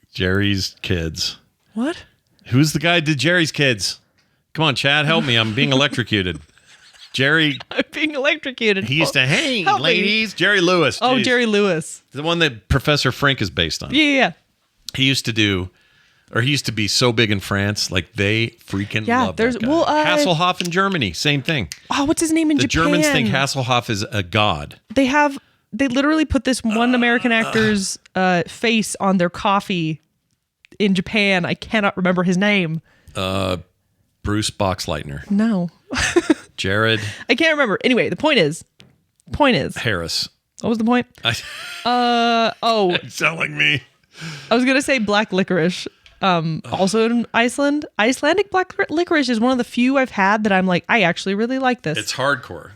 Kids. What? Who's the guy who did Jerry's Kids? Come on, Chad, help me. I'm being electrocuted. Jerry. I'm being electrocuted. He used to hang, ladies. Jerry Lewis. Oh, Jerry Lewis. The one that Professor Frink is based on. Yeah. He used to be so big in France. Like, they freaking love that guy. Hasselhoff in Germany, same thing. Oh, what's his name in Japan? The Germans think Hasselhoff is a god. They literally put this one American actor's face on their coffee in Japan. I cannot remember his name. Bruce Boxleitner. No. Jared. I can't remember. Anyway, the point is. Harris. What was the point? You sound like me. I was going to say black licorice. Also in Iceland. Icelandic black licorice is one of the few I've had that I'm like, I actually really like this. It's hardcore.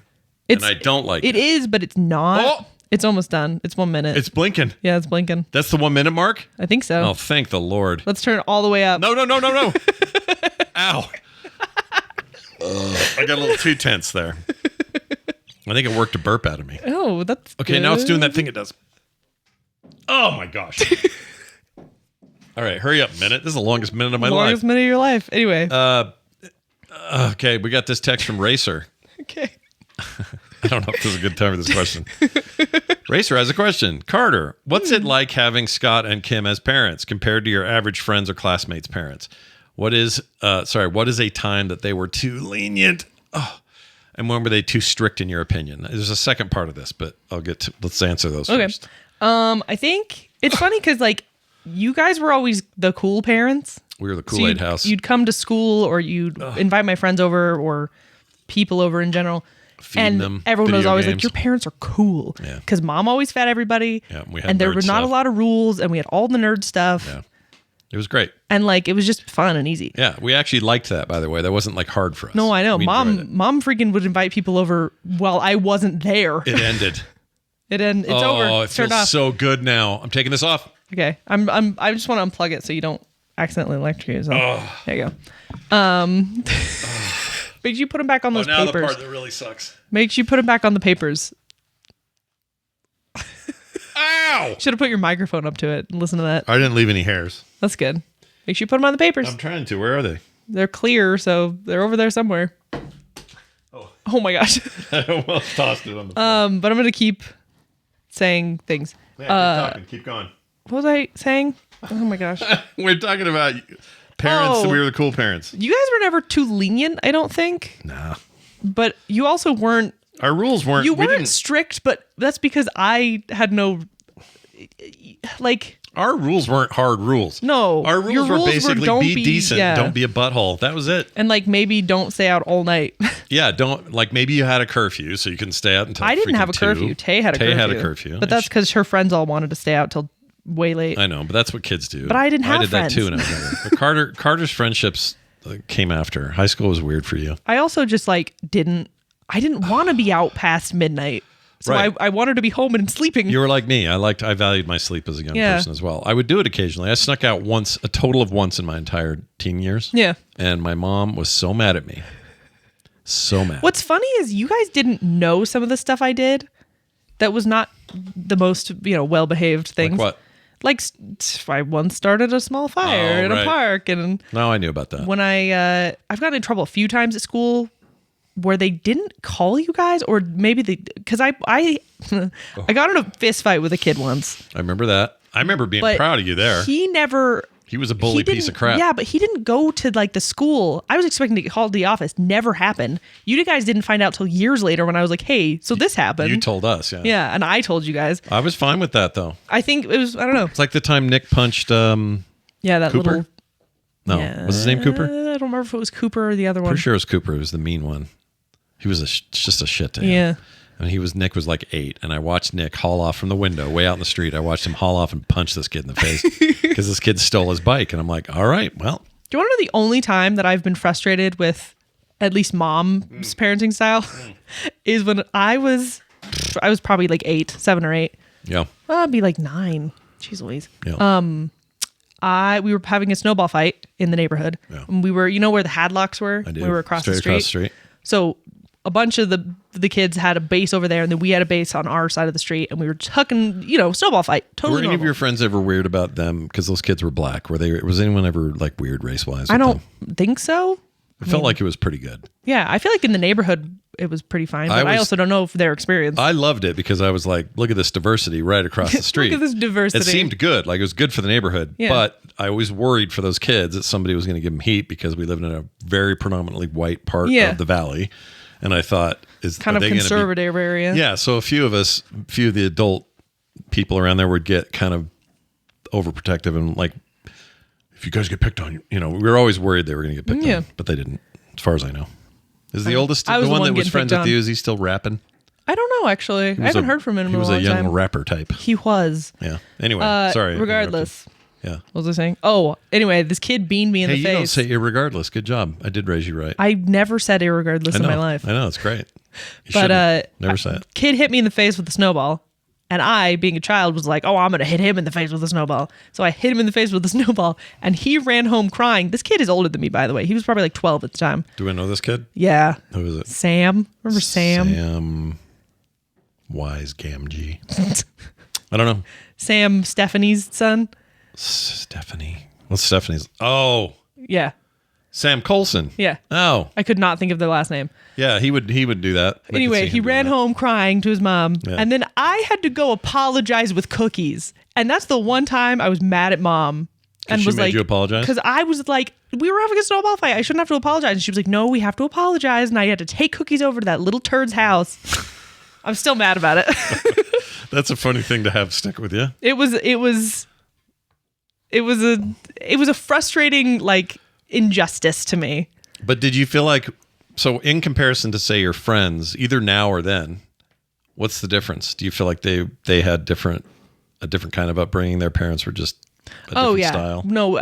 And I don't like it. It is, but it's not. Oh! It's almost done. It's 1 minute. It's blinking. Yeah, it's blinking. That's the 1 minute mark? I think so. Oh, thank the Lord. Let's turn it all the way up. No. Ow. I got a little too tense there. I think it worked a burp out of me. Oh, that's okay. Good. Now it's doing that thing it does. Oh my gosh! All right, hurry up, minute. This is the longest minute of my life. Longest minute of your life. Anyway. Okay, we got this text from Racer. Okay. I don't know if this is a good time for this question. Racer has a question. Carter, what's it like having Scott and Kim as parents compared to your average friends or classmates' parents? What is a time that they were too lenient? Oh, and when were they too strict in your opinion? There's a second part of this, but let's answer those first. I think it's funny because like you guys were always the cool parents. We were the Kool-Aid house. You'd come to school or you'd invite my friends over or people over in general. Feeding them everyone was always games. like, your parents are cool. Because mom always fed everybody. Yeah, we had and there were not stuff. a lot of rules and we had all the nerd stuff. Yeah. It was great. And like it was just fun and easy. Yeah, we actually liked that, by the way. That wasn't like hard for us. No, I know. Mom freaking would invite people over while I wasn't there. It ended. It's over. Oh, it feels so good now. I'm taking this off. Okay. I just want to unplug it so you don't accidentally electrocute yourself. There you go. Make sure you put them back on those now papers. The part that really sucks. Make sure you put them back on the papers. Ow! Should have put your microphone up to it and listen to that. I didn't leave any hairs. That's good. Make sure you put them on the papers. I'm trying to. Where are they? They're clear, so they're over there somewhere. Oh my gosh. I almost tossed it on the floor. But I'm going to keep saying things. Yeah, keep talking. Keep going. What was I saying? Oh my gosh. We're talking about parents. We were the cool parents. You guys were never too lenient, I don't think. Nah. But you also weren't. Our rules weren't. You weren't strict, but that's because I had no. Our rules weren't hard rules. No. Our rules were basically don't be decent, don't be a butthole. That was it. And maybe don't stay out all night. Yeah, don't maybe you had a curfew so you couldn't stay out until I didn't have a 2. curfew. Tay had a curfew. But that's because her friends all wanted to stay out till way late. I know, but that's what kids do. But I didn't have I did friends. that too when I was younger. But Carter's friendships came after. High school was weird for you. I also just didn't want to be out past midnight. So right. I wanted to be home and sleeping. You were like me. I valued my sleep as a young person as well. I would do it occasionally. I snuck out a total of once in my entire teen years. Yeah. And my mom was so mad at me. So mad. What's funny is you guys didn't know some of the stuff I did that was not the most, well-behaved things. Like what? I once started a small fire in a park. And no, I knew about that. When I've gotten in trouble a few times at school where they didn't call you guys, or maybe because I got in a fist fight with a kid once. I remember that. I remember being proud of you there. He was a bully piece of crap. Yeah, but he didn't go to the school. I was expecting to get called to the office. Never happened. You guys didn't find out till years later when I was like, hey, so this happened. You told us, yeah. Yeah, and I told you guys. I was fine with that though. I think it was, I don't know. It's like the time Nick punched that Cooper? little. No. Yeah, was his name Cooper? I don't remember if it was Cooper or the other one. Pretty sure it was Cooper. It was the mean one. He was just a shit to him. Yeah. And Nick was like 8, and I watched Nick haul off from the window way out in the street. I watched him haul off and punch this kid in the face because this kid stole his bike. And I'm like, all right, well. Do you want to know the only time that I've been frustrated with at least mom's parenting style is when I was probably 7 or 8. Yeah. Well, I'd be 9. Jeez Louise. Yeah. We were having a snowball fight in the neighborhood. Yeah. And we were, where the Hadlocks were? I do. We were across the street. So a bunch of the kids had a base over there, and then we had a base on our side of the street, and we were hucking, snowball fight. Totally. Were any of your friends ever weird about them because those kids were black? Was anyone ever weird race wise? I don't think so. It felt like it was pretty good. Yeah, I feel like in the neighborhood it was pretty fine, but I also don't know if their experience. I loved it because I was like, look at this diversity right across the street. Look at this diversity. It seemed good. It was good for the neighborhood. Yeah. But I always worried for those kids that somebody was going to give them heat because we lived in a very predominantly white part of the valley. And I thought, kind of conservative area. Yeah. So a few of the adult people around there would get kind of overprotective and if you guys get picked on, we were always worried they were going to get picked on, but they didn't, as far as I know. Is the oldest the one that was friends with you? Is he still rapping? I don't know, actually. I haven't heard from him in a long time. He was a young rapper type. He was. Yeah. Anyway, sorry. Regardless. Yeah. What was I saying? Oh, anyway, this kid beamed me in the face. You don't say irregardless. Good job. I did raise you right. I never said irregardless in my life. I know. It's great. Never say it. Kid hit me in the face with a snowball. And I, being a child, was like, oh, I'm going to hit him in the face with a snowball. So I hit him in the face with a snowball, and he ran home crying. This kid is older than me, by the way. He was probably 12 at the time. Do I know this kid? Yeah. Who is it? Sam. Remember Sam? Sam Wise Gamgee. I don't know. Sam, Stephanie's son. Stephanie. What's Stephanie's? Oh. Yeah. Sam Colson. Yeah. Oh. I could not think of their last name. Yeah, he would do that. Anyway, he ran home crying to his mom. Yeah. And then I had to go apologize with cookies. And that's the one time I was mad at mom. And she made you apologize? Because I was like, we were having a snowball fight. I shouldn't have to apologize. And she was like, no, we have to apologize. And I had to take cookies over to that little turd's house. I'm still mad about it. That's a funny thing to have stick with you. It was a frustrating injustice to me. But did you feel like, so in comparison to say your friends, either now or then, what's the difference? Do you feel like they had a different kind of upbringing? Their parents were just a different style? No,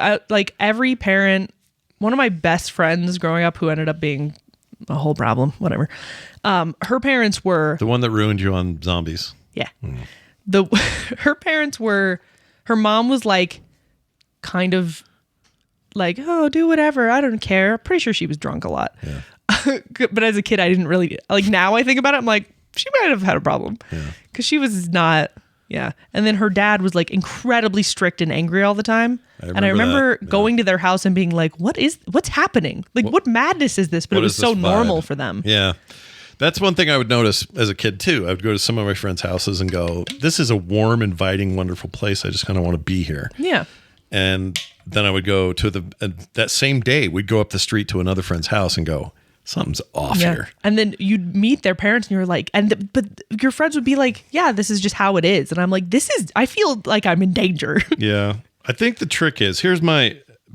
every parent, one of my best friends growing up who ended up being a whole problem, whatever. Her parents were the one that ruined you on zombies. Yeah. Her parents were, her mom was kind of oh, do whatever. I don't care. I'm pretty sure she was drunk a lot. Yeah. But as a kid, I didn't really, now I think about it, I'm like, she might have had a problem. Yeah. Because she was not Yeah. And then her dad was like incredibly strict and angry all the time. I remember going to their house and being like, what's happening? Like, what madness is this? But it was so normal for them. Yeah. That's one thing I would notice as a kid too. I would go to some of my friends' houses and go, this is a warm, inviting, wonderful place. I just kind of want to be here. Yeah. And then I would go to that same day, we'd go up the street to another friend's house and go, something's off here. And then you'd meet their parents and you're like, but your friends would be like, yeah, this is just how it is. And I'm like, I feel like I'm in danger. Yeah. I think the trick is,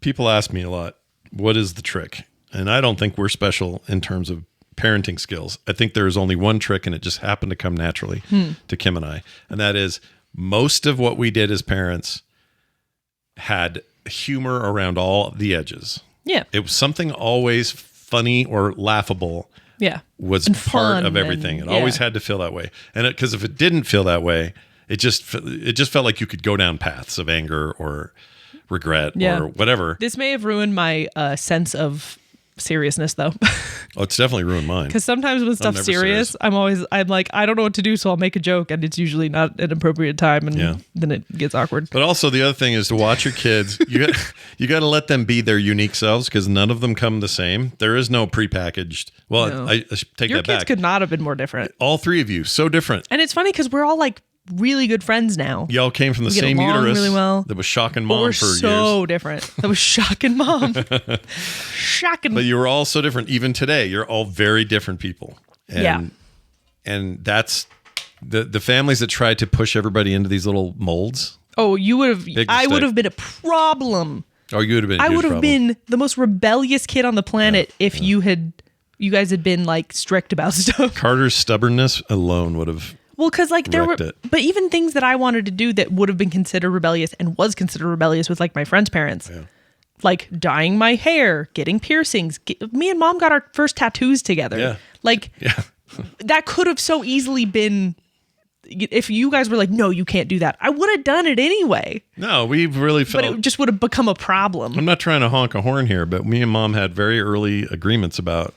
people ask me a lot, what is the trick? And I don't think we're special in terms of parenting skills. I think there is only one trick, and it just happened to come naturally to Kim and I. And that is, most of what we did as parents had humor around all the edges. Yeah. It was something always funny or laughable. Yeah. Was part of everything. It always had to feel that way. And because if it didn't feel that way, it just felt like you could go down paths of anger or regret or whatever. This may have ruined my sense of seriousness, though. Oh, it's definitely ruined mine. Because sometimes when stuff's serious, I'm like, I don't know what to do, so I'll make a joke, and it's usually not an appropriate time, and then it gets awkward. But also the other thing is to watch your kids. You got to let them be their unique selves, because none of them come the same. There is no prepackaged. Well, no. I should take that back. Your kids could not have been more different. All three of you, so different. And it's funny because we're all like really good friends now. Y'all came from the same uterus really well. That was shocking mom for years. So different. That was shocking mom. Shocking. But you were all so different. Even today, you're all very different people. And, and that's the families that tried to push everybody into these little molds. Oh, I would have been a problem. Oh, you would have been a huge I would have problem. been the most rebellious kid on the planet if you guys had been like strict about stuff. Carter's stubbornness alone would have. Well, because like but even things that I wanted to do that would have been considered rebellious and was considered rebellious with like my friend's parents, like dyeing my hair, getting piercings. Me and mom got our first tattoos together. Yeah. Like that could have so easily been. If you guys were like, no, you can't do that, I would have done it anyway. No, we've really felt. But it just would have become a problem. I'm not trying to honk a horn here, but me and mom had very early agreements about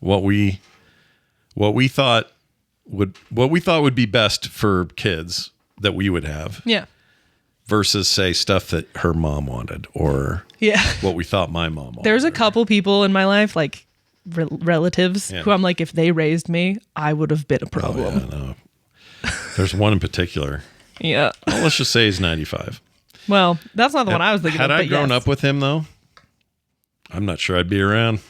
what we thought would be best for kids that we would have. Yeah. Versus say stuff that her mom wanted or what we thought my mom wanted. There's a couple people in my life, like relatives, who I'm like, if they raised me, I would have been a problem. Oh, yeah, no. There's one in particular. Well, let's just say he's 95. Well, that's not the one I was thinking of. Had I grown up with him, though, I'm not sure I'd be around.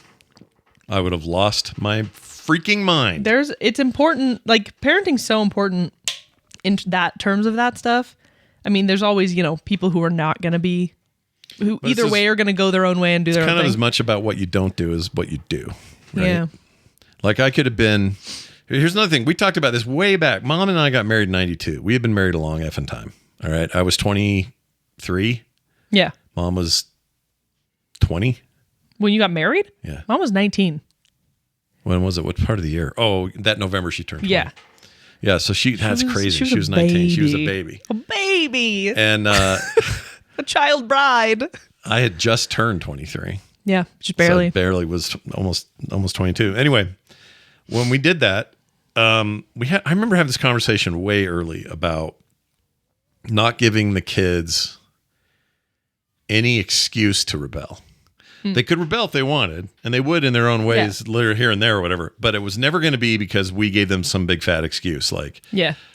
I would have lost my freaking mind. It's important, like parenting's so important in that terms of that stuff. I mean, there's always, people who are not going to be, who either way are going to go their own way and do their own thing. It's kind of as much about what you don't do as what you do. Right? Yeah. Like I could have been, here's another thing. We talked about this way back. Mom and I got married in 92. We had been married a long effing time. All right. I was 23. Yeah. Mom was 20. When you got married? Yeah. Mom was 19. When was it? What part of the year? Oh, that November she turned 20. Yeah. Yeah, so that's crazy. She was 19. She was a baby. A baby. And a child bride. I had just turned 23. Yeah, just barely. So barely was almost 22. Anyway, when we did that, I remember having this conversation way early about not giving the kids any excuse to rebel. They could rebel if they wanted, and they would in their own ways, here and there or whatever. But it was never going to be because we gave them some big fat excuse, like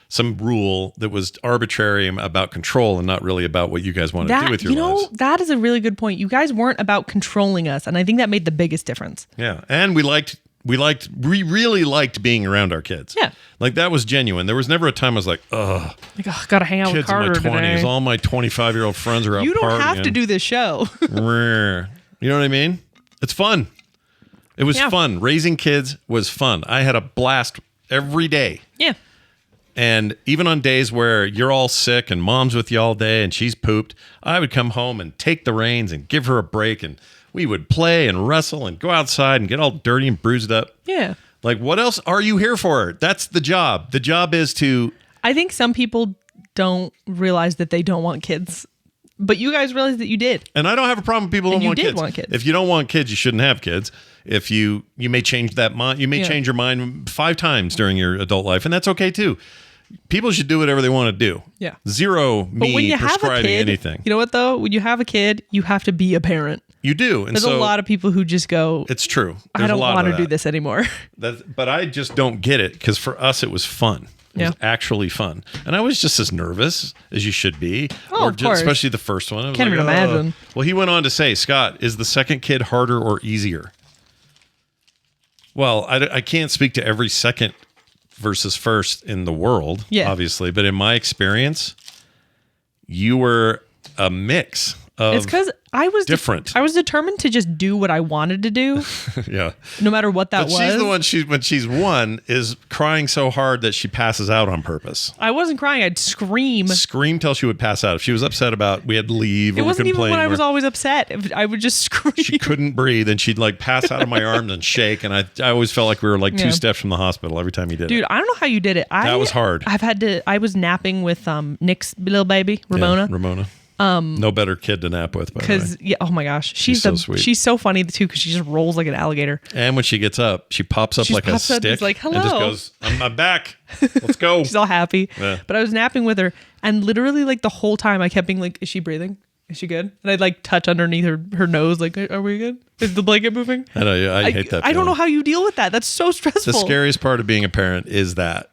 some rule that was arbitrary about control and not really about what you guys wanted to do with your lives. That is a really good point. You guys weren't about controlling us, and I think that made the biggest difference. Yeah, and we really liked being around our kids. Yeah, like that was genuine. There was never a time I was like, ugh, gotta hang out with Carter kids in my 20s. Today. All my 25-year-old friends are out partying. You don't have to do this show. You know what I mean? It's fun. It was fun. Raising kids was fun. I had a blast every day. Yeah. And even on days where you're all sick and mom's with you all day and she's pooped, I would come home and take the reins and give her a break. And we would play and wrestle and go outside and get all dirty and bruised up. Yeah. Like, what else are you here for? That's the job. The job is to... I think some people don't realize that they don't want kids. But you guys realized that you did. And I don't have a problem with people who want kids. If you don't want kids, you shouldn't have kids. If you may change that mind, you may change your mind 5 times during your adult life, and that's okay too. People should do whatever they want to do. Yeah. Zero me prescribing anything. You know what, though? When you have a kid, you have to be a parent. You do. And There's a lot of people who just go, it's true. I don't want to do this anymore. But I just don't get it because for us, it was fun. It was actually fun. And I was just as nervous as you should be. Oh, of course. Especially the first one. Can't even imagine. Well, he went on to say, Scott, is the second kid harder or easier? Well, I can't speak to every second versus first in the world, obviously. But in my experience, you were a mix of It's because I was different. I was determined to just do what I wanted to do. Yeah. No matter what that was. She's the one, when she's one, is crying so hard that she passes out on purpose. I wasn't crying. I'd scream. Scream till she would pass out. If she was upset about we had to leave. It wasn't even when I was always upset. I would just scream. She couldn't breathe and she'd like pass out of my arms and shake. And I always felt like we were like 2 steps from the hospital every time you did it. Dude, I don't know how you did it. That was hard. I was napping with Nick's little baby, Ramona. Yeah, Ramona. No better kid to nap with, by the way. Yeah, oh my gosh, she's so sweet. She's so funny too because she just rolls like an alligator. And when she gets up, she pops up like a stick. She's like, hello. And just goes, I'm back. Let's go. She's all happy. Yeah. But I was napping with her, and literally like the whole time I kept being like, is she breathing? Is she good? And I'd like touch underneath her nose, like, are we good? Is the blanket moving? I know. I hate that. I don't know how you deal with that. That's so stressful. The scariest part of being a parent is that.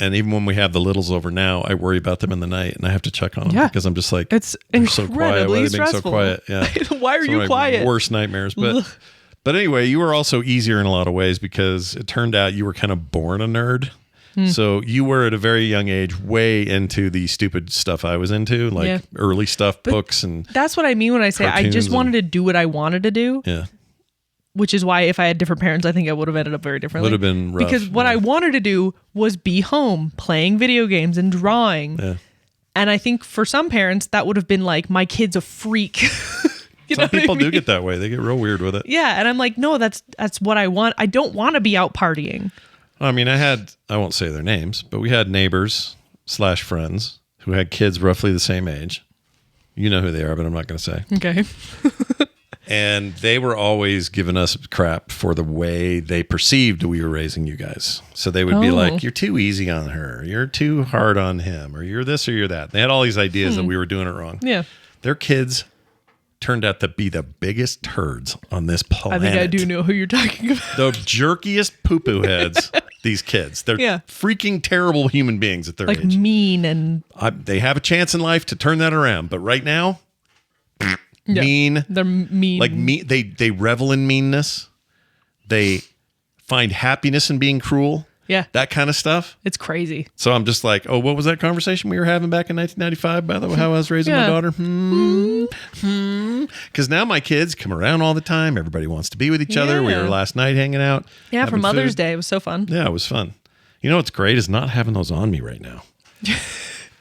And even when we have the littles over now, I worry about them in the night and I have to check on them because I'm just like, it's so quiet. Why are they being so quiet? Yeah. Why are you quiet? Worst nightmares. But anyway, you were also easier in a lot of ways because it turned out you were kind of born a nerd. So you were at a very young age way into the stupid stuff I was into, like early stuff, books and that's what I mean when I say I just wanted to do what I wanted to do. Yeah. Which is why if I had different parents, I think I would have ended up very differently. Would have been rough. Because what I wanted to do was be home playing video games and drawing. Yeah. And I think for some parents, that would have been like, my kid's a freak. Some people do get that way. They get real weird with it. Yeah. And I'm like, no, that's what I want. I don't want to be out partying. I mean, I won't say their names, but we had neighbors / friends who had kids roughly the same age. You know who they are, but I'm not going to say. Okay. And they were always giving us crap for the way they perceived we were raising you guys. So they would be like, you're too easy on her. You're too hard on him. Or you're this or you're that. They had all these ideas that we were doing it wrong. Yeah. Their kids turned out to be the biggest turds on this planet. I think I do know who you're talking about. The jerkiest poo-poo heads, these kids. They're freaking terrible human beings at their age. Like mean and... they have a chance in life to turn that around. But right now... mean. They're mean. Like me, they revel in meanness. They find happiness in being cruel. Yeah. That kind of stuff. It's crazy. So I'm just like, oh, what was that conversation we were having back in 1995, by the way, how I was raising my daughter? Because now my kids come around all the time. Everybody wants to be with each other. We were last night hanging out. Yeah, for Mother's Day. It was so fun. Yeah, it was fun. You know what's great is not having those on me right now.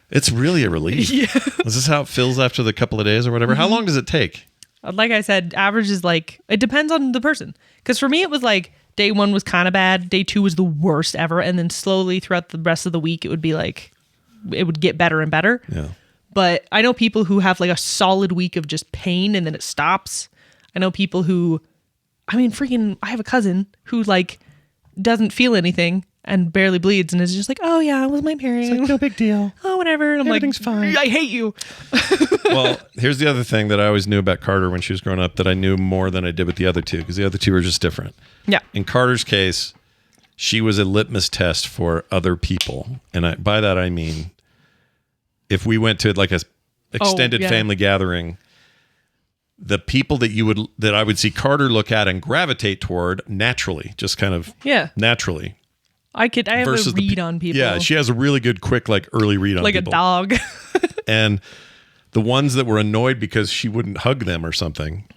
It's really a relief. Yeah. Is this how it feels after the couple of days or whatever? How long does it take? Like I said, average is like, it depends on the person. Because for me, it was like day 1 was kind of bad. Day 2 was the worst ever. And then slowly throughout the rest of the week, it would be like, it would get better and better. Yeah. But I know people who have like a solid week of just pain and then it stops. I know people who, I have a cousin who like doesn't feel anything and barely bleeds and is just like, oh yeah, it was my period. It's like, no big deal. Oh, whatever. And I'm everything's fine. I hate you. Well, here's the other thing that I always knew about Carter when she was growing up that I knew more than I did with the other two because the other two were just different. Yeah. In Carter's case, she was a litmus test for other people. And by that, I mean, if we went to like a extended family gathering, the people that I would see Carter look at and gravitate toward naturally, just kind of naturally. I have a read on people. Yeah, she has a really good, quick, like early read on like people. Like a dog. And the ones that were annoyed because she wouldn't hug them or something,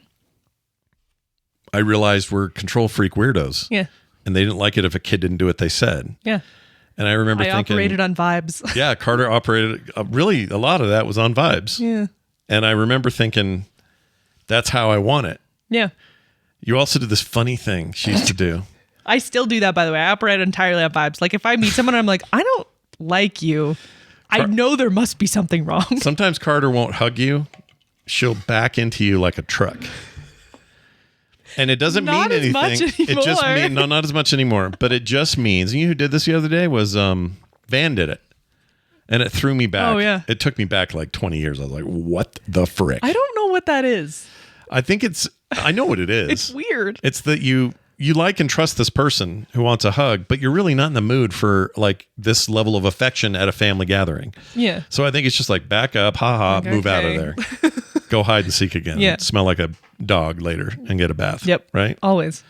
I realized were control freak weirdos. Yeah. And they didn't like it if a kid didn't do what they said. Yeah. And I remember thinking... operated on vibes. Yeah, Carter operated... really, a lot of that was on vibes. Yeah. And I remember thinking, that's how I want it. Yeah. You also did this funny thing she used to do. I still do that, by the way. I operate entirely on vibes. Like if I meet someone and I'm like, I don't like you, I know there must be something wrong. Sometimes Carter won't hug you. She'll back into you like a truck. And it doesn't mean anything. It just means not as much anymore. But it just means, you know who did this the other day was Van did it. And it threw me back. Oh, yeah. It took me back like 20 years. I was like, what the frick? I don't know what that is. I think I know what it is. It's weird. It's that you like and trust this person who wants a hug, but you're really not in the mood for like this level of affection at a family gathering. Yeah. So I think it's just like back up, like, move out of there. Go hide and seek again. Yeah. Smell like a dog later and get a bath. Yep. Right? Always.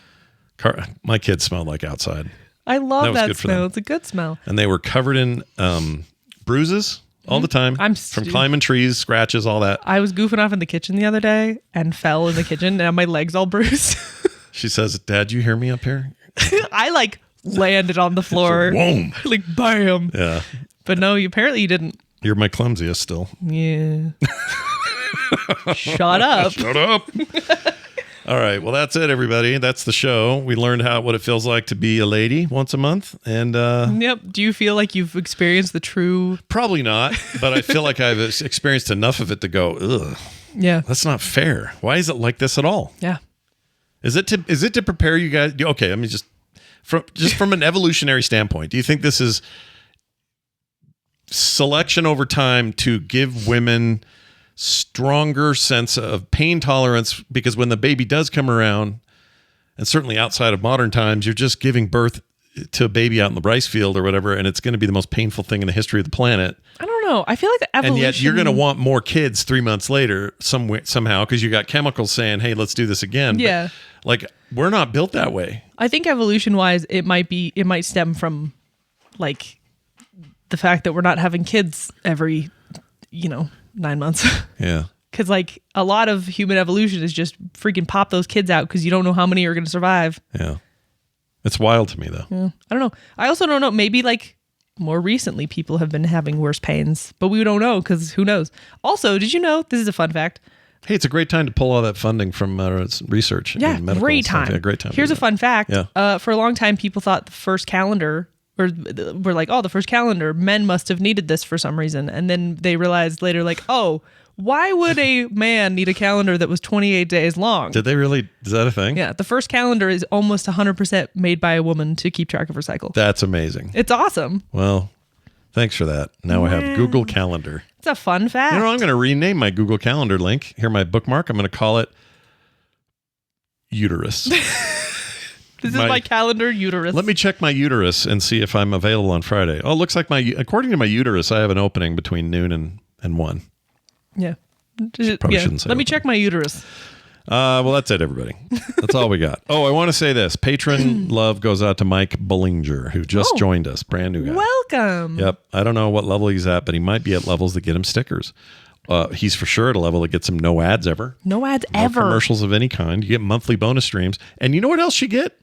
My kids smelled like outside. I love that smell. It's a good smell. And they were covered in bruises all the time. From climbing trees, scratches, all that. I was goofing off in the kitchen the other day and fell in the kitchen and my legs all bruised. She says, Dad, you hear me up here? I like landed on the floor. Whoom. Like bam. Yeah. But no, apparently you didn't. You're my clumsiest still. Yeah. Shut up. Shut up. All right. Well, that's it, everybody. That's the show. We learned what it feels like to be a lady once a month. And yep. Do you feel like you've experienced the true? Probably not, but I feel like I've experienced enough of it to go, ugh. Yeah. That's not fair. Why is it like this at all? Yeah. Is it to prepare you guys? Okay, I mean, just from an evolutionary standpoint, do you think this is selection over time to give women stronger sense of pain tolerance? Because when the baby does come around, and certainly outside of modern times, you're just giving birth to a baby out in the rice field or whatever, and it's going to be the most painful thing in the history of the planet. I don't know. I feel like the evolution... And yet you're going to want more kids 3 months later somehow because you got chemicals saying, hey, let's do this again. Yeah. But, like, we're not built that way. I think evolution-wise, it might stem from, like, the fact that we're not having kids every, 9 months. Yeah. Because, like, a lot of human evolution is just freaking pop those kids out because you don't know how many are going to survive. Yeah. It's wild to me, though. Yeah. I don't know. I also don't know. Maybe, like, more recently people have been having worse pains, but we don't know because who knows? Also, did you know, this is a fun fact. Hey, it's a great time to pull all that funding from research. Yeah, and medical great stuff. time. Yeah, great time. Here's a fun fact. Yeah. For a long time, people thought the first calendar, or were like, oh, the first calendar, men must have needed this for some reason. And then they realized later, like, oh, why would a man need a calendar that was 28 days long? Did they really? Is that a thing? Yeah. The first calendar is almost 100% made by a woman to keep track of her cycle. That's amazing. It's awesome. Well, thanks for that. Now I have Google Calendar. It's a fun fact. I'm going to rename my Google Calendar link. Here, my bookmark. I'm going to call it Uterus. This is my calendar uterus. Let me check my uterus and see if I'm available on Friday. Oh, it looks like according to my uterus, I have an opening between noon and 1. Yeah. Probably shouldn't say Let me opening. check my uterus. Well, that's it, everybody. That's all we got. Oh, I want to say this. Patron love goes out to Mike Bullinger, who just joined us. Brand new guy. Welcome. Yep. I don't know what level he's at, but he might be at levels that get him stickers. He's for sure at a level that gets him no ads ever. No ads no ever. Commercials of any kind. You get monthly bonus streams. And you know what else you get?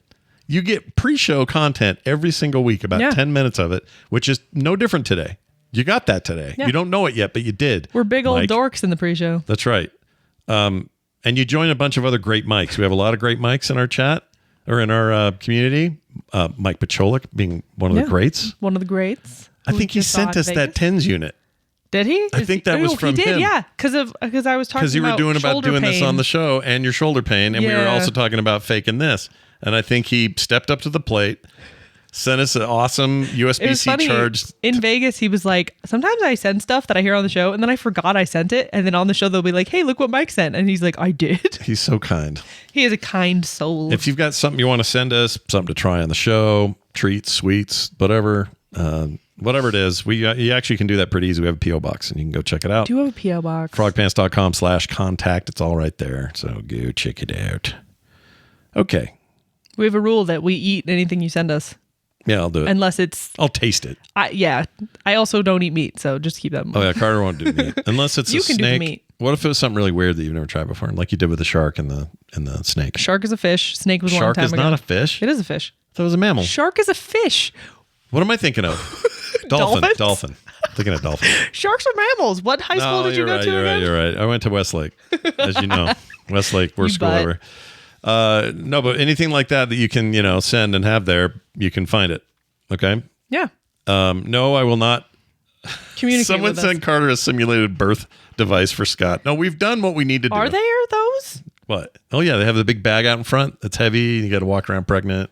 You get pre-show content every single week, about 10 minutes of it, which is no different today. You got that today. Yeah. You don't know it yet, but you did. We're big old dorks in the pre-show. That's right. And you join a bunch of other great mics. We have a lot of great mics in our chat or in our community. Mike Pacholik being one of the greats. One of the greats. I think he sent us that TENS unit. Did he? I think that was from him. He did, yeah. Because I was talking about because you were doing this on the show and your shoulder pain, and we were also talking about faking this. And I think he stepped up to the plate, sent us an awesome USB-C charged. In Vegas, he was like, sometimes I send stuff that I hear on the show, and then I forgot I sent it. And then on the show, they'll be like, hey, look what Mike sent. And he's like, I did. He's so kind. He is a kind soul. If you've got something you want to send us, something to try on the show, treats, sweets, whatever it is, you actually can do that pretty easy. We have a P.O. box, and you can go check it out. Do you have a P.O. box? frogpants.com/contact. It's all right there. So go check it out. Okay. We have a rule that we eat anything you send us. Yeah, I'll do it. Unless it's... I'll taste it. I also don't eat meat, so just keep that in mind. Oh, yeah, Carter won't do meat. Unless it's you a can snake. Do the meat. What if it was something really weird that you've never tried before? Like you did with the shark and the snake. Shark is a fish. Snake was a long time ago. Shark is not a fish? It is a fish. I thought it was a mammal. Shark is a fish. What am I thinking of? Dolphin. Thinking of dolphin. Sharks are mammals. What high school did you go to again? You're right. I went to Westlake, as you know. Westlake, worst school ever. No, but anything like that you can, send and have there, you can find it. Okay? Yeah. No, I will not. Communicate Someone with sent us. Carter a simulated birth device for Scott. No, we've done what we need to do. Are there those? What? Oh, yeah. They have the big bag out in front that's heavy. You got to walk around pregnant.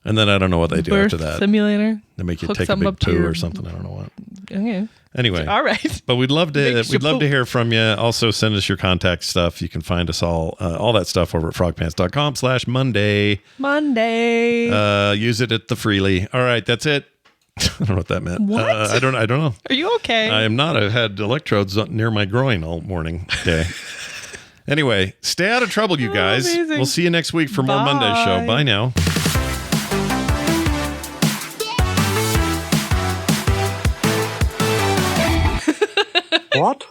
And then I don't know what they do Birth after that. Simulator. They make you Hook take a something big up to poo your- or something. I don't know what. Okay. Anyway. All right. But we'd love to Makes you poop. hear from you. Also send us your contact stuff. You can find us all that stuff over at frogpants.com/Monday. Monday. Use it at the freely. All right, that's it. I don't know what that meant. What? I don't know. Are you okay? I am not. I've had electrodes near my groin all morning. Okay. Anyway, stay out of trouble, you guys. Amazing. We'll see you next week for more Monday show. Bye now. What?